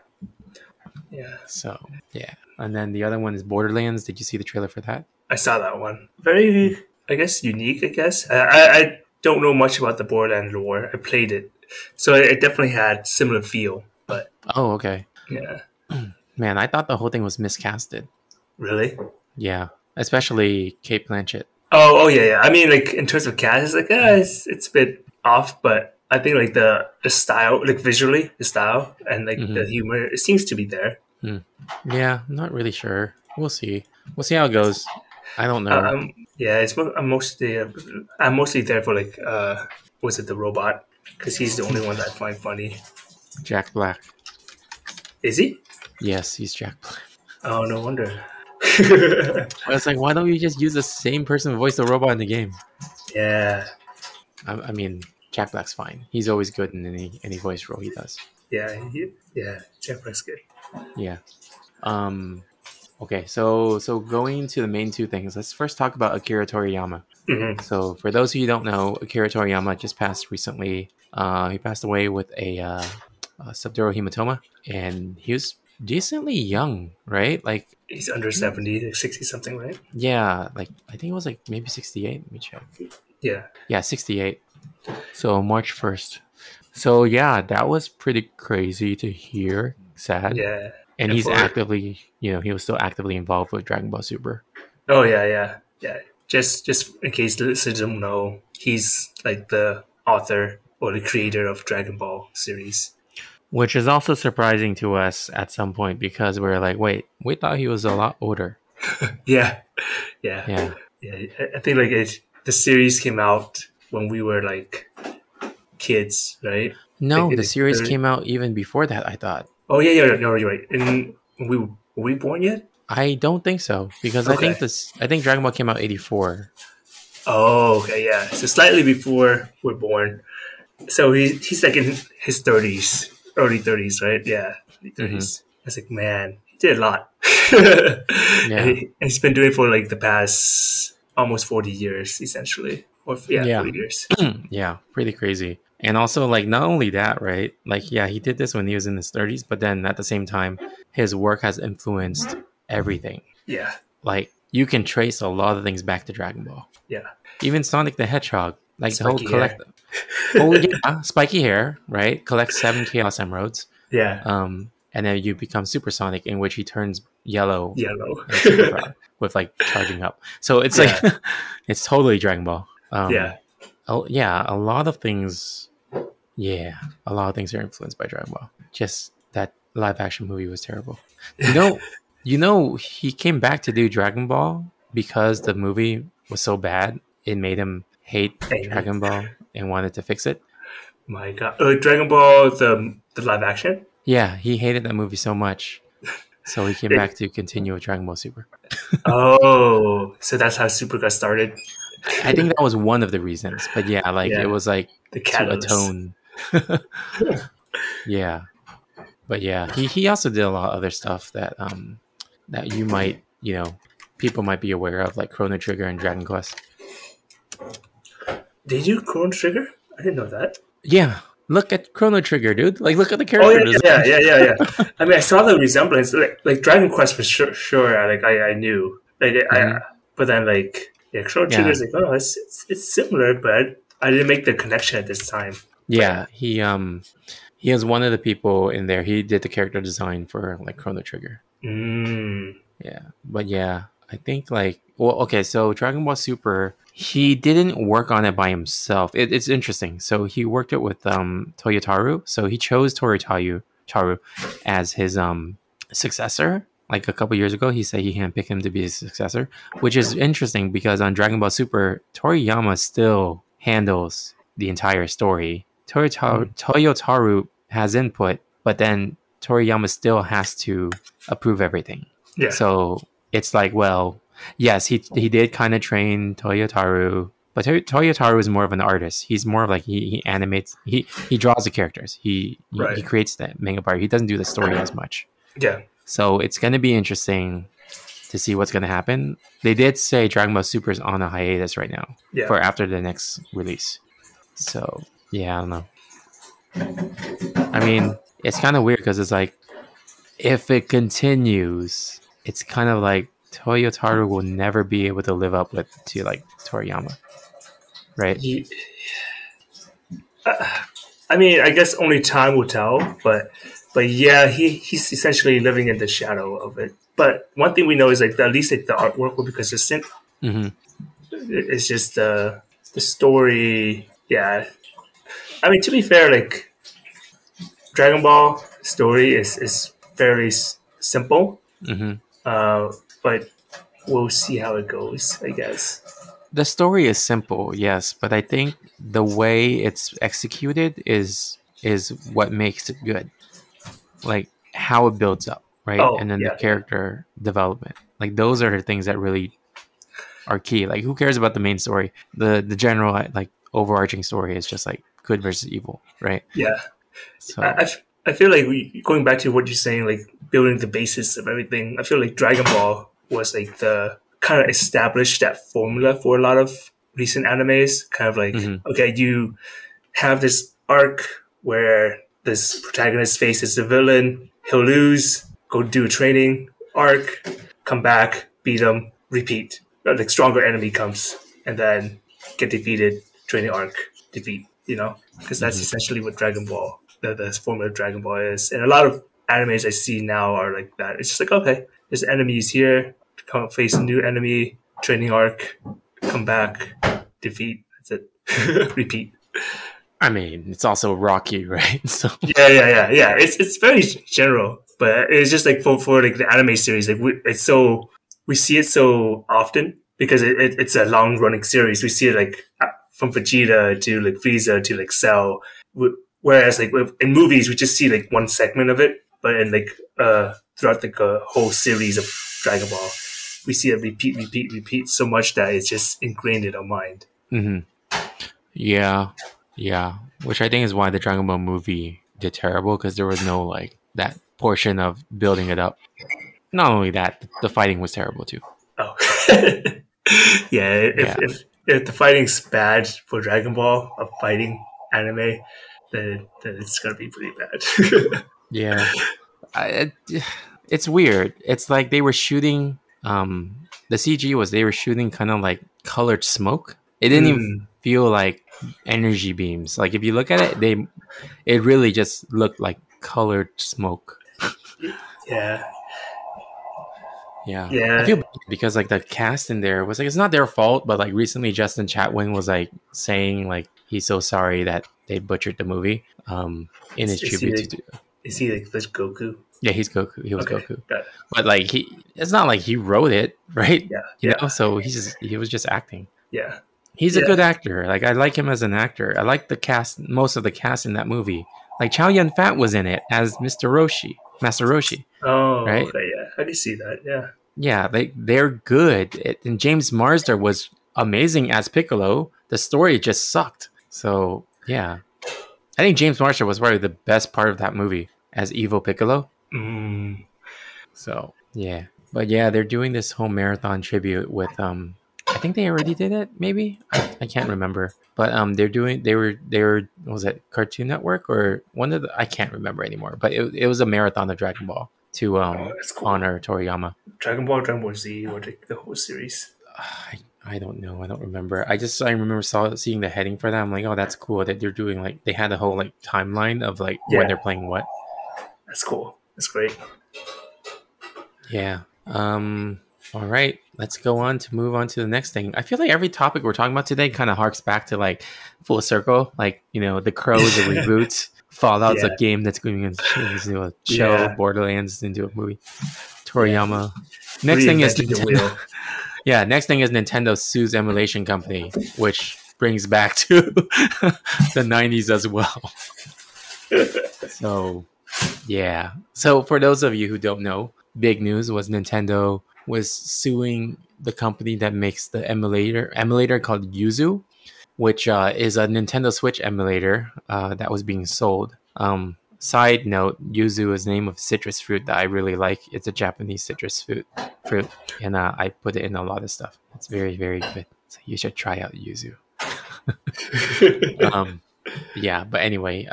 E: Yeah.
D: So yeah, and then the other one is Borderlands. Did you see the trailer for that?
E: I saw that one. Very, I guess, unique. I guess I don't know much about the Borderlands lore. I played it, so it definitely had similar feel. But
D: okay.
E: Yeah.
D: Man, I thought the whole thing was miscasted.
E: Really?
D: Yeah, especially Kate Blanchett.
E: Oh yeah. I mean, like in terms of cast, it's like it's a bit off, but I think like the style, like visually, the style and like the humor, it seems to be there.
D: Yeah, I'm not really sure. We'll see. We'll see how it goes. I don't know.
E: Yeah, I'm mostly there for like was it the robot? Because he's the only one that I find funny.
D: Jack Black.
E: Is he?
D: Yes, he's Jack Black.
E: Oh, no wonder.
D: I was like, why don't you just use the same person who voiced the robot in the game?
E: Yeah.
D: I mean, Jack Black's fine. He's always good in any voice role he does.
E: Yeah, Jack Black's good.
D: Yeah. Okay, so going to the main two things, let's first talk about Akira Toriyama. So for those of you who don't know, Akira Toriyama just passed recently. He passed away with a subdural hematoma, and he was decently young, right? Like
E: he's under 70, like 60 something, right?
D: Yeah, like I think it was like maybe 68. Let me check.
E: Yeah,
D: 68. So March 1st. So yeah, that was pretty crazy to hear. Sad.
E: Yeah.
D: And he's actively, he was still actively involved with Dragon Ball Super.
E: Oh yeah. Just in case listeners don't know, he's like the author or the creator of Dragon Ball series.
D: Which is also surprising to us at some point because we're like, wait, we thought he was a lot older.
E: Yeah. I think like the series came out when we were like kids, right?
D: No,
E: like,
D: the series came out even before that, I thought.
E: Oh yeah, no, you're right. And were we born yet?
D: I don't think so because I think Dragon Ball came out 84.
E: Oh, okay, yeah. So slightly before we're born. So he's like in his 30s, early 30s, right? Yeah, early 30s. I was like, man, he did a lot.
D: Yeah.
E: And he's been doing it for like the past almost 40 years, essentially. 40 years.
D: Yeah, pretty crazy. And also, like, not only that, right? Like, yeah, he did this when he was in his 30s, but then at the same time, his work has influenced everything.
E: Yeah.
D: Like, you can trace a lot of things back to Dragon Ball.
E: Yeah.
D: Even Sonic the Hedgehog. Like,
E: Spiky
D: the whole collect. Oh, yeah. Spiky hair, right? Collect 7 Chaos Emeralds.
E: Yeah.
D: And then you become Supersonic, in which he turns yellow.
E: And
D: super with, like, charging up. So it's like, it's totally Dragon Ball. Oh, yeah. A lot of things. Yeah, a lot of things are influenced by Dragon Ball. Just that live action movie was terrible. You know, he came back to do Dragon Ball because the movie was so bad. It made him hate Dragon Ball and wanted to fix it.
E: My God, Dragon Ball the live action.
D: Yeah, he hated that movie so much, so he came back to continue with Dragon Ball Super.
E: Oh, so that's how Super got started.
D: I think that was one of the reasons, but yeah, like it was like
E: the
D: to atone. Yeah, but yeah, he also did a lot of other stuff that that you might, people might be aware of, like Chrono Trigger and Dragon Quest.
E: Did you Chrono Trigger? I didn't know that.
D: Yeah, look at Chrono Trigger, dude. Like, look at the characters.
E: Oh yeah. I mean, I saw the resemblance. Like Dragon Quest for sure. Like I knew. Like but then like Chrono Trigger is like, oh, it's similar, but I didn't make the connection at this time.
D: Yeah, he is one of the people in there. He did the character design for like Chrono Trigger. Yeah, but yeah, I think like Well, okay, so Dragon Ball Super, he didn't work on it by himself. It's interesting. So he worked it with Toyotaru. So he chose Taru as his successor. Like a couple years ago, he said he handpicked him to be his successor, which is interesting because on Dragon Ball Super, Toriyama still handles the entire story. Toyotaru has input, but then Toriyama still has to approve everything.
E: Yeah.
D: So it's like, well, yes, he did kind of train Toyotaru, but Toyotaru is more of an artist. He's more of like he animates, he draws the characters. He creates the manga part. He doesn't do the story as much.
E: Yeah.
D: So it's going to be interesting to see what's going to happen. They did say Dragon Ball Super is on a hiatus right now for after the next release. So yeah, I don't know. I mean, it's kind of weird because it's like, if it continues, it's kind of like Toyotaru will never be able to live up to like Toriyama, right?
E: I mean, I guess only time will tell, but yeah, he's essentially living in the shadow of it. But one thing we know is like at least like the artwork will be consistent.
D: Mm-hmm.
E: It's just the story. Yeah, I mean, to be fair, like Dragon Ball story is fairly simple.
D: Mm-hmm.
E: But we'll see how it goes, I guess.
D: The story is simple, yes, but I think the way it's executed is what makes it good. Like how it builds up, right? And then the character development. Like those are the things that really are key. Like who cares about the main story? The general like overarching story is just like good versus evil, right?
E: Yeah.
D: So
E: I feel like going back to what you're saying, like building the basis of everything. I feel like Dragon Ball was like the kind of established that formula for a lot of recent animes. Kind of like, okay, you have this arc where this protagonist faces a villain, he'll lose, go do a training arc, come back, beat him, repeat. Like stronger enemy comes, and then get defeated, training arc, defeat. You know, because that's essentially what Dragon Ball, the formula of Dragon Ball is. And a lot of animes I see now are like that. It's just like, okay, there's enemies here, come face a new enemy, training arc, come back, defeat. That's it. Repeat.
D: I mean, it's also Rocky, right? So
E: Yeah. It's very general, but it's just like for like the anime series, like we see it so often because it's a long running series. We see it like from Vegeta to like Frieza to like Cell. Whereas like in movies, we just see like one segment of it, but in like throughout like a whole series of Dragon Ball, we see it repeat so much that it's just ingrained in our mind.
D: Mm-hmm. Yeah. Which I think is why the Dragon Ball movie did terrible, because there was no like that portion of building it up. Not only that, the fighting was terrible too.
E: Oh, If the fighting's bad for Dragon Ball, a fighting anime, then it's gonna be pretty bad.
D: Yeah, it's weird. It's like they were shooting. The CG was they were shooting kind of like colored smoke. It didn't even feel like energy beams. Like if you look at it, it really just looked like colored smoke.
E: Yeah.
D: I feel bad because like the cast in there was like, it's not their fault, but like recently Justin Chatwin was like saying like he's so sorry that they butchered the movie in his tribute to.
E: Is he like this Goku?
D: Yeah, he's Goku. He was Goku.
E: Got it.
D: But like it's not like he wrote it, right?
E: Yeah.
D: You know, so he was just acting.
E: Yeah.
D: He's a good actor. Like I like him as an actor. I like the cast, most of the cast in that movie. Like Chow Yun Fat was in it as Master Roshi.
E: Oh,
D: right?
E: Okay, yeah. I can see that. Yeah.
D: Yeah, they're good. And James Marsden was amazing as Piccolo. The story just sucked. So yeah, I think James Marsden was probably the best part of that movie as evil Piccolo. So yeah, but yeah, they're doing this whole marathon tribute with I think they already did it. Maybe I can't remember. But they were was it Cartoon Network or one of the, I can't remember anymore. But it was a marathon of Dragon Ball to
E: cool.
D: honor Toriyama.
E: Dragon Ball Z, or the whole series.
D: I don't know. I don't remember. I remember seeing the heading for that. I'm like, oh, that's cool that they're doing like they had a whole like timeline of like when they're playing what.
E: That's cool. That's great.
D: Yeah. All right, let's go on to move on to the next thing. I feel like every topic we're talking about today kind of harks back to like full circle. Like, The Crow is a reboot. Fallout's a
E: Yeah,
D: game that's going into a show.
E: yeah,
D: Borderlands into a movie.
E: yeah.
D: Toriyama. Next thing is
E: Reinventing the
D: Nintendo.
E: wheel.
D: Yeah, next thing is Nintendo sues emulation company, which brings back to the 90s as well. So, yeah. So for those of you who don't know, big news was Nintendo was suing the company that makes the emulator called Yuzu, which is a Nintendo Switch emulator that was being sold. Side note, Yuzu is the name of citrus fruit that I really like. It's a Japanese citrus fruit, and I put it in a lot of stuff. It's very, very good. So you should try out Yuzu. Yeah, but anyway,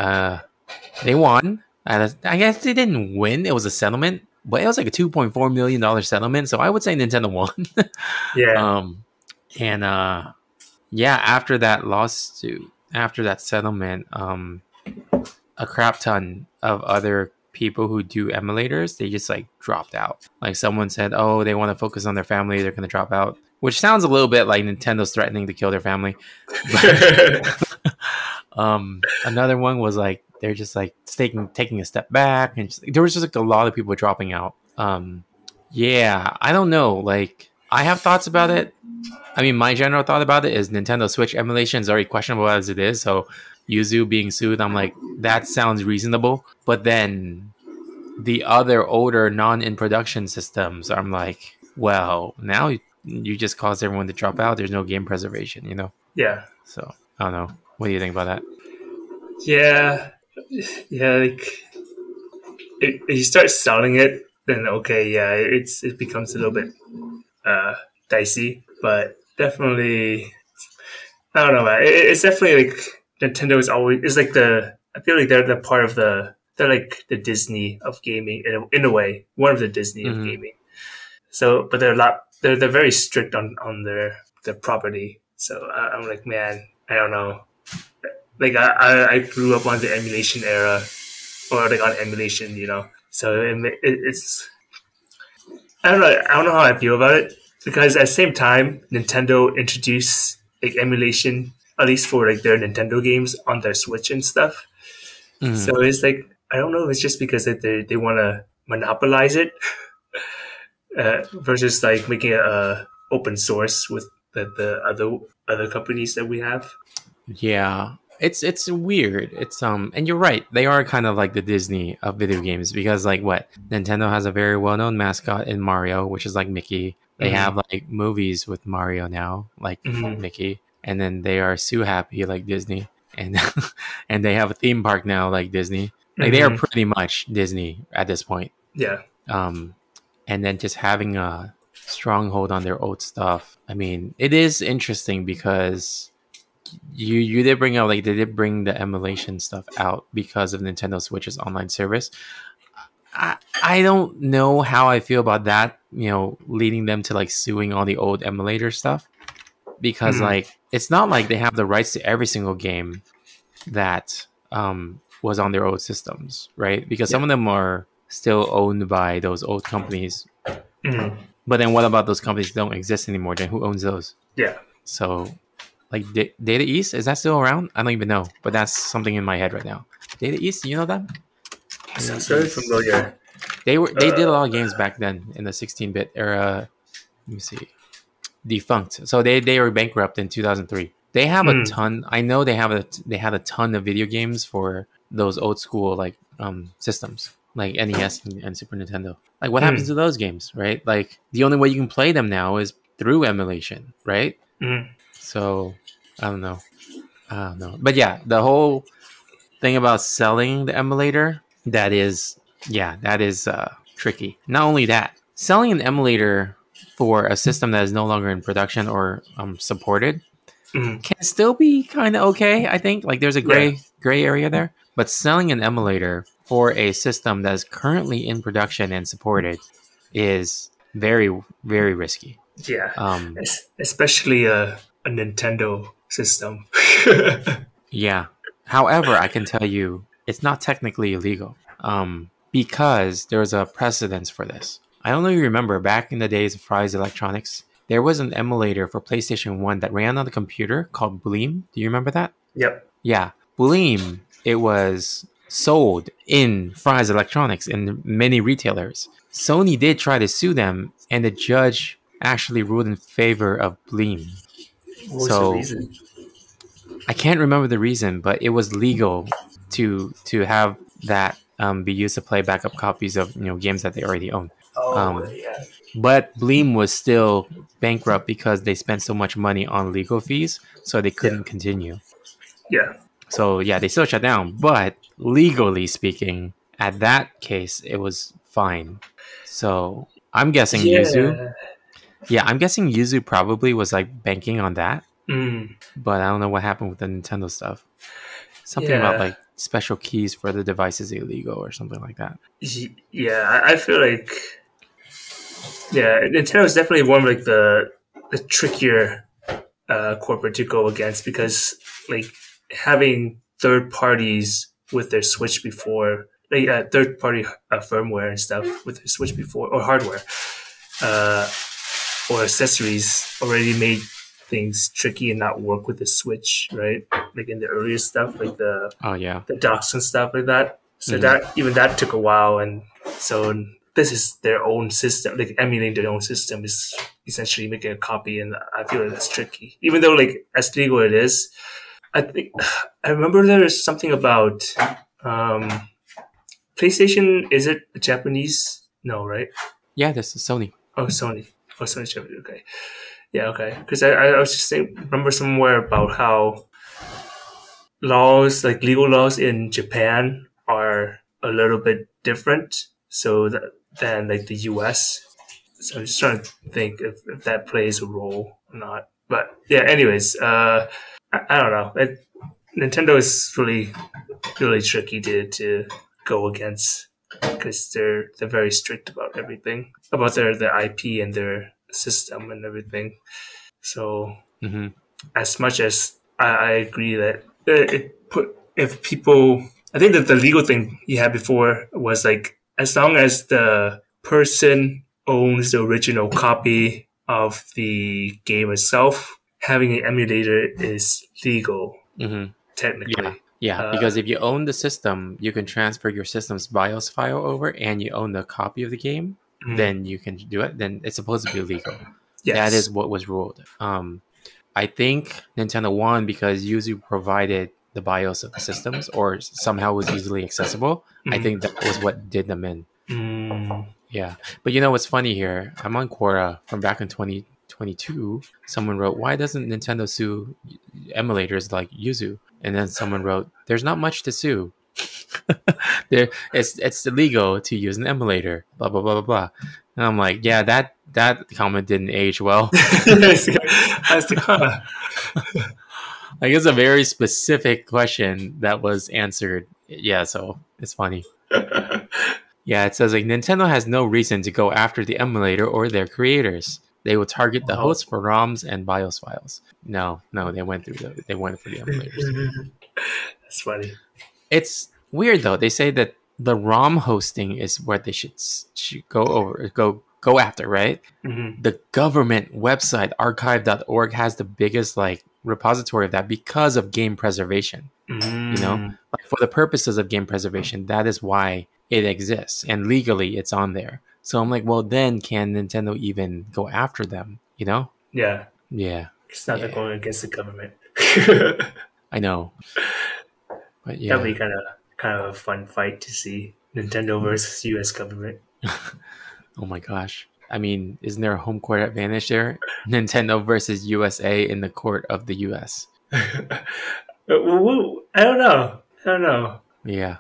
D: they won. I guess they didn't win. It was a settlement, but it was like a $2.4 million settlement. So I would say Nintendo won.
E: Yeah.
D: And yeah, after that lawsuit, after that settlement, a crap ton of other people who do emulators, they just like dropped out. Like someone said, oh, they want to focus on their family, they're going to drop out, which sounds a little bit like Nintendo's threatening to kill their family. Another one was like they're just like taking a step back, and there was just like a lot of people dropping out. Yeah, I don't know. Like I have thoughts about it. I mean, my general thought about it is Nintendo Switch emulation is already questionable as it is. So Yuzu being sued, I'm like, that sounds reasonable. But then the other older non-in production systems, I'm like, well, now you just caused everyone to drop out. There's no game preservation,
E: Yeah.
D: So I don't know. What do you think about that?
E: Yeah. Yeah. Like, if you start selling it, then okay, yeah, it becomes a little bit dicey, but definitely, I don't know, man. It's definitely like Nintendo is like I feel like they're the part of they're like the Disney of gaming in a way, one of the Disney of gaming. So, but they're very strict on their property. So I'm like, man, I don't know. Like I grew up on the emulation era, or like on emulation, So it's I don't know how I feel about it, because at the same time Nintendo introduced like emulation, at least for like their Nintendo games on their Switch and stuff. So it's like, I don't know if it's just because that they want to monopolize it versus like making it open source with the other companies that we have.
D: Yeah, it's weird. It's and you're right. They are kind of like the Disney of video games, because like what Nintendo has a very well-known mascot in Mario, which is like Mickey. They have like movies with Mario now, like Mickey, and then they are so happy like Disney, and and they have a theme park now like Disney. Like they are pretty much Disney at this point.
E: Yeah.
D: And then just having a stronghold on their old stuff. I mean, it is interesting because you did bring out, like, they did bring the emulation stuff out because of Nintendo Switch's online service. I don't know how I feel about that, leading them to like suing all the old emulator stuff, because like it's not like they have the rights to every single game that was on their old systems, right? Because some of them are still owned by those old companies. But then what about those companies that don't exist anymore? Then who owns those?
E: Yeah.
D: So like Data East, is that still around? I don't even know, but that's something in my head right now. Data East, you know them?
E: Sounds very familiar.
D: They did a lot of games back then in the 16-bit era. Let me see. Defunct. So they were bankrupt in 2003. They have a ton. I know they had a ton of video games for those old school like systems, like NES and Super Nintendo. Like what happens to those games, right? Like the only way you can play them now is through emulation, right? So I don't know. But yeah, the whole thing about selling the emulator, that is tricky. Not only that, selling an emulator for a system that is no longer in production or supported can still be kind of okay. I think like there's a gray area there, but selling an emulator for a system that is currently in production and supported is very, very risky.
E: Yeah, especially a Nintendo system.
D: Yeah. However, I can tell you it's not technically illegal because there's a precedence for this. I don't know if you remember, back in the days of Fry's Electronics, there was an emulator for PlayStation 1 that ran on the computer called Bleem. Do you remember that?
E: Yep.
D: Yeah. Bleem, it was sold in Fry's Electronics in many retailers. Sony did try to sue them, and the judge actually ruled in favor of Bleem.
E: What was the reason?
D: I can't remember the reason, but it was legal to have that be used to play backup copies of games that they already own.
E: Yeah.
D: But Bleem was still bankrupt because they spent so much money on legal fees, so they couldn't continue.
E: Yeah.
D: So yeah, they still shut down. But legally speaking, at that case, it was fine. So I'm guessing Yuzu. Yeah, I'm guessing Yuzu probably was like banking on that. But I don't know what happened with the Nintendo stuff. Something about like special keys for the device is illegal or something like that.
E: Yeah, I feel like Nintendo is definitely one of like the trickier corporate to go against, because like having third parties with their Switch before, like third party firmware and stuff with their Switch before, or hardware or accessories already made things tricky and not work with the Switch, right? Like in the earlier stuff, like the docks and stuff like that. So that took a while, and so this is their own system. Like emulating their own system is essentially making a copy, and I feel like that's tricky. Even though like as legal it is, I remember there was something about PlayStation. Is it Japanese? No, right?
D: Yeah, this is Sony.
E: Oh, Sony. Oh, Sony's Japanese. Okay. Yeah, okay. Because I was just saying, remember somewhere about how laws, like legal laws in Japan, are a little bit different than like the US. So I'm just trying to think if that plays a role or not. But yeah, anyways, I don't know. Nintendo is really, really tricky to go against, because they're very strict about everything, about their IP and their system and everything. So as much as I agree that I think that the legal thing you had before was like, as long as the person owns the original copy of the game itself, having an emulator is legal, technically.
D: Yeah, because if you own the system, you can transfer your system's BIOS file over, and you own the copy of the game, then you can do it. Then it's supposed to be legal. Yes. That is what was ruled. I think Nintendo won because Yuzu provided the BIOS of the systems, or somehow was easily accessible. I think that was what did them in. Yeah. But you know what's funny here? I'm on Quora from back in 2022. Someone wrote, why doesn't Nintendo sue emulators like Yuzu? And then someone wrote, there's not much to sue. It's illegal to use an emulator, blah, blah, blah, blah, blah. And I'm like, yeah, that comment didn't age well.
E: I was like, huh.
D: Like, it's a very specific question that was answered. Yeah, so it's funny. Yeah, it says like Nintendo has no reason to go after the emulator or their creators. They will target the host for ROMs and BIOS files. No, they went for the emulators.
E: That's funny.
D: It's weird though. They say that the ROM hosting is what they should go after, right? The government website archive.org has the biggest like repository of that because of game preservation. You know, like, for the purposes of game preservation, that is why it exists, and legally it's on there. So I'm like, well, then can Nintendo even go after them? You know?
E: Yeah. It's not going against the government.
D: I know. But yeah,
E: that'd be kind of a fun fight to see, Nintendo versus U.S. government.
D: Oh my gosh! I mean, isn't there a home court advantage there? Nintendo versus USA in the court of the U.S.
E: I don't know.
D: Yeah.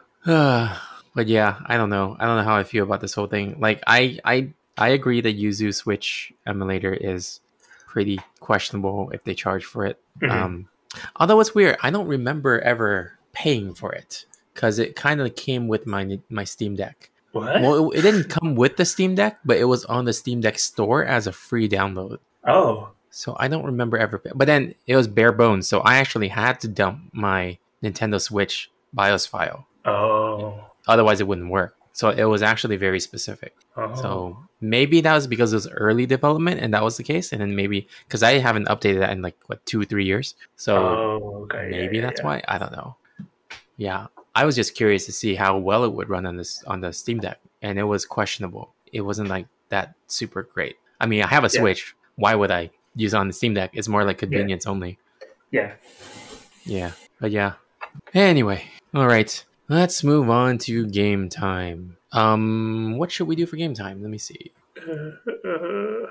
D: But yeah, I don't know. I don't know how I feel about this whole thing. Like, I agree that Yuzu Switch emulator is pretty questionable if they charge for it. Although it's weird, I don't remember ever paying for it because it kind of came with my Steam Deck.
E: What?
D: Well, it didn't come with the Steam Deck, but it was on the Steam Deck store as a free download.
E: Oh.
D: So I don't remember ever. But then it was bare bones, so I actually had to dump my Nintendo Switch BIOS file.
E: Oh.
D: Otherwise, it wouldn't work. So it was actually very specific.
E: Oh.
D: So maybe that was because it was early development and that was the case. And then maybe because I haven't updated that in like what 2-3 years. So maybe that's why. I don't know. Yeah. I was just curious to see how well it would run on the Steam Deck. And it was questionable. It wasn't like that super great. I mean, I have a Switch. Why would I use it on the Steam Deck? It's more like convenience only.
E: Yeah.
D: Yeah. But yeah. Anyway. All right. Let's move on to game time. What should we do for game time? Let me see.
E: Let's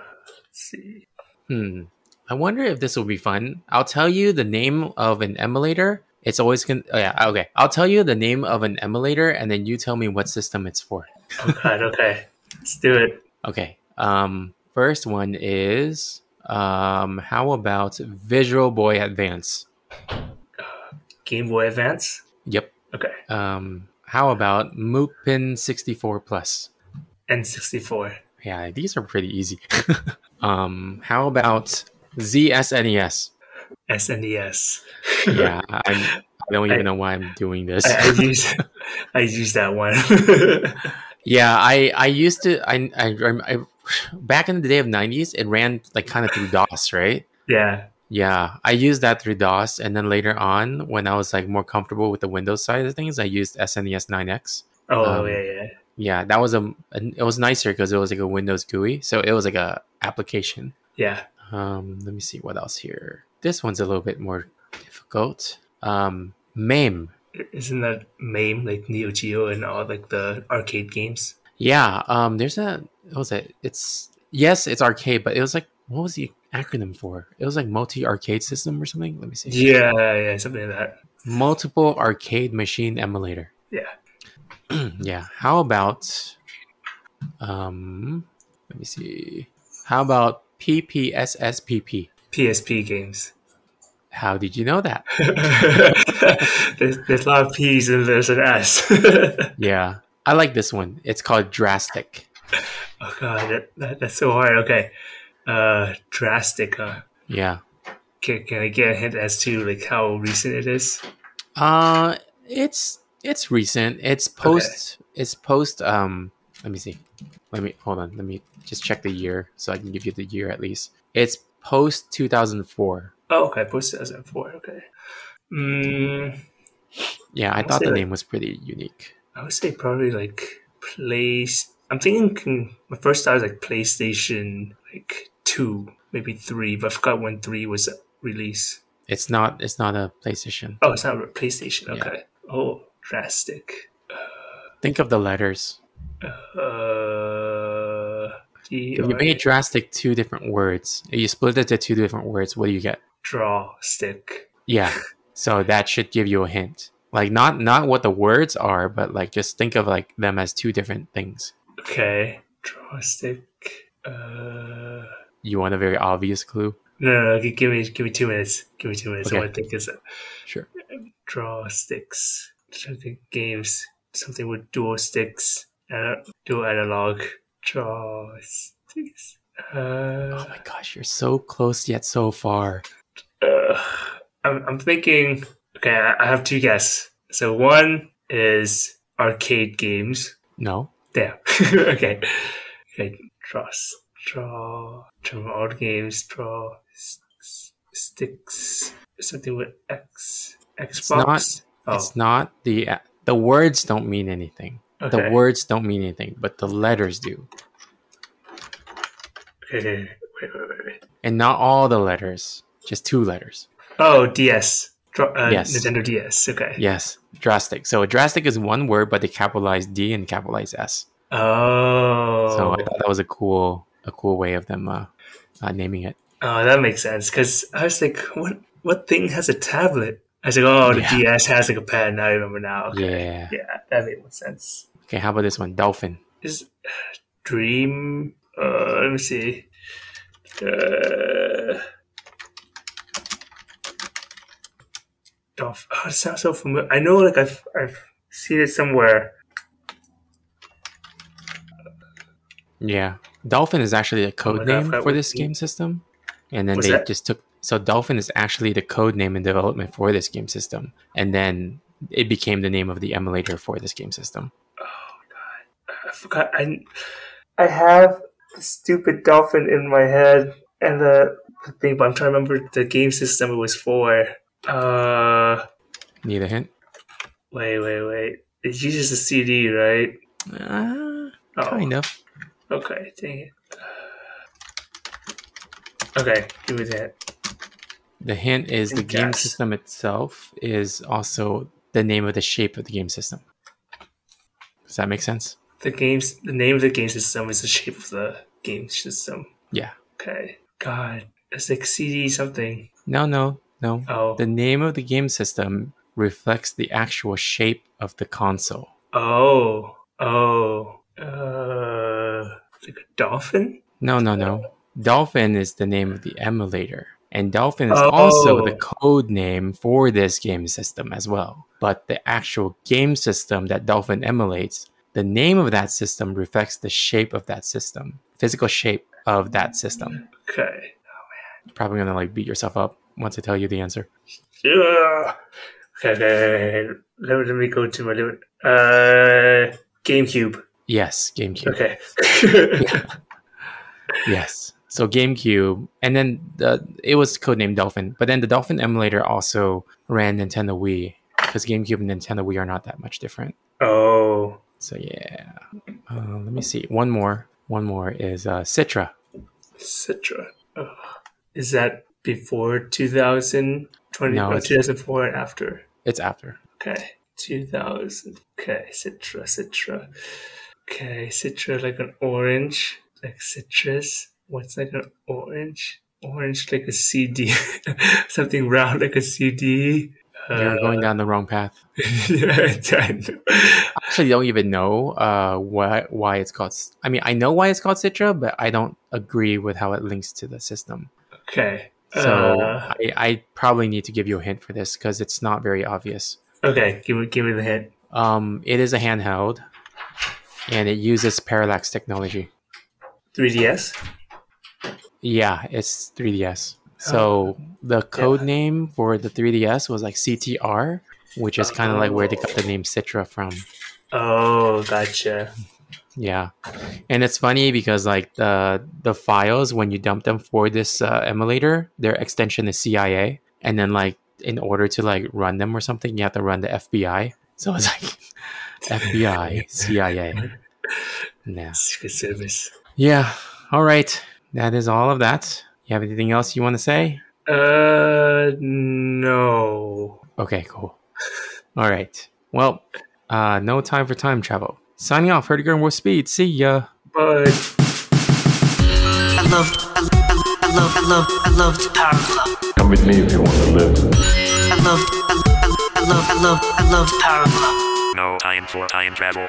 E: see.
D: I wonder if this will be fun. I'll tell you the name of an emulator. It's always okay. I'll tell you the name of an emulator, and then you tell me what system it's for.
E: Oh God. Okay. Let's do it.
D: Okay. First one is how about Visual Boy Advance?
E: Game Boy Advance.
D: Yep.
E: Okay.
D: How about Mupin 64 Plus?
E: N64.
D: Yeah, these are pretty easy. How about ZSNES?
E: SNES.
D: Yeah, I don't even know why I'm doing this.
E: I use that one.
D: Yeah, I used to. I back in the day of 90s, it ran like kind of through DOS, right?
E: Yeah.
D: Yeah, I used that through DOS, and then later on, when I was like more comfortable with the Windows side of things, I used SNES 9X.
E: Oh yeah.
D: Yeah, that was it was nicer because it was like a Windows GUI, so it was like a application.
E: Yeah.
D: Let me see what else here. This one's a little bit more difficult. MAME.
E: Isn't that MAME like Neo Geo and all like the arcade games?
D: Yeah. It's arcade, but it was like, what was the acronym for? It was like multi arcade system or something. Let me see.
E: Yeah, something like that.
D: Multiple arcade machine emulator.
E: Yeah.
D: Yeah. How about let me see. How about PPSSPP?
E: PSP games.
D: How did you know that?
E: there's a lot of P's and there's an S.
D: Yeah. I like this one. It's called Drastic.
E: Oh God, that's so hard. Okay. Drastic, huh?
D: Yeah.
E: Can I get a hint as to like how recent it is?
D: It's recent. It's post let me see. Hold on. Let me just check the year so I can give you the year at least. It's post 2004.
E: Oh, okay, post 2004. Okay.
D: Yeah, I thought the name was pretty unique.
E: I would say probably like I'm thinking my first thought was like PlayStation like 2, maybe 3, but I forgot when 3 was released.
D: It's not a PlayStation.
E: Oh, it's not a PlayStation. Okay.
D: Yeah.
E: Oh, Drastic.
D: Think of the letters. If you made Drastic 2 different words, if you split it to 2 different words, what do you get?
E: Draw stick.
D: Yeah. So that should give you a hint. Like not what the words are, but like just think of like them as 2 different things.
E: Okay. Draw stick.
D: You want a very obvious clue?
E: No. Give me 2 minutes. Give me 2 minutes.
D: Okay.
E: I want to think this up.
D: Sure.
E: Draw sticks. I think games. Something with dual sticks. Dual analog. Draw sticks.
D: Oh my gosh, you're so close yet so far.
E: I'm thinking. Okay, I have 2 guesses. So one is arcade games.
D: No.
E: Damn. Okay. Draw all games. Draw sticks. Something with Xbox.
D: It's not the words don't mean anything.
E: Okay.
D: The words don't mean anything, but the letters do.
E: Okay. Wait.
D: And not all the letters, just 2 letters.
E: Oh, DS.
D: Yes.
E: Nintendo DS. Okay.
D: Yes, Drastic. So Drastic is one word, but they capitalize D and capitalize S.
E: Oh.
D: So I thought that was a cool way of them naming it.
E: Oh, that makes sense. Because I was like, what thing has a tablet? I was like, oh, the DS has like a pad. I remember now. Okay. Yeah, that made more sense.
D: Okay, how about this one? Dolphin.
E: Is Dream? Let me see. Dolphin. Oh, it sounds so familiar. I know, like I've seen it somewhere.
D: Yeah, Dolphin is actually a code name for this game system, and then just took. So Dolphin is actually the code name in development for this game system, and then it became the name of the emulator for this game system.
E: Oh God! I forgot. I have the stupid dolphin in my head and the thing, but I'm trying to remember the game system it was for.
D: Need a hint?
E: Wait. It uses a CD, right?
D: Kind of.
E: Okay, dang it. Okay, give me that.
D: The hint is the game system itself is also the name of the shape of the game system. Does that make sense?
E: The name of the game system is the shape of the game system.
D: Yeah.
E: Okay. God, it's like CD something.
D: No.
E: Oh.
D: The name of the game system reflects the actual shape of the console.
E: Oh. Like a dolphin?
D: No. Dolphin is the name of the emulator. And Dolphin is also the code name for this game system as well. But the actual game system that Dolphin emulates, the name of that system reflects the shape of that system. Physical shape of that system.
E: Okay.
D: You're probably going to like beat yourself up once I tell you the answer.
E: Yeah. Okay. Let me go to my limit. GameCube.
D: Yes, GameCube.
E: Okay.
D: Yes. So GameCube, and then it was codenamed Dolphin, but then the Dolphin emulator also ran Nintendo Wii, because GameCube and Nintendo Wii are not that much different.
E: Oh.
D: So yeah. Let me see. One more is Citra.
E: Citra. Oh. Is that before 2020?
D: No,
E: or 2004 and after?
D: It's after.
E: Okay. 2000. Okay. Citra. Okay. Citra like an orange. Like citrus. What's like an orange? Orange like a CD. Something round like a CD.
D: You're going down the wrong path.
E: Yeah, I know.
D: I actually don't even know why it's called. I mean, I know why it's called Citra, but I don't agree with how it links to the system.
E: Okay.
D: So I probably need to give you a hint for this because it's not very obvious.
E: Okay, give me the hint.
D: It is a handheld, and it uses parallax technology.
E: 3DS?
D: Yeah, it's 3DS. So the code name for the 3DS was like CTR, which is kind of like where they got the name Citra from.
E: Oh, gotcha.
D: Yeah, and it's funny because like the files when you dump them for this emulator, their extension is CIA, and then like in order to like run them or something, you have to run the FBI. So it's like FBI, CIA. Yeah.
E: Secret Service.
D: Yeah. All right. That is all of that. You have anything else you want to say?
E: No.
D: Okay, cool. All right. Well, no time for time travel. Signing off. Heard it with speed. See ya.
E: Bye.
A: I loved Power Club.
B: Come with me if you want to live.
A: I loved Power Club.
C: No time for time travel.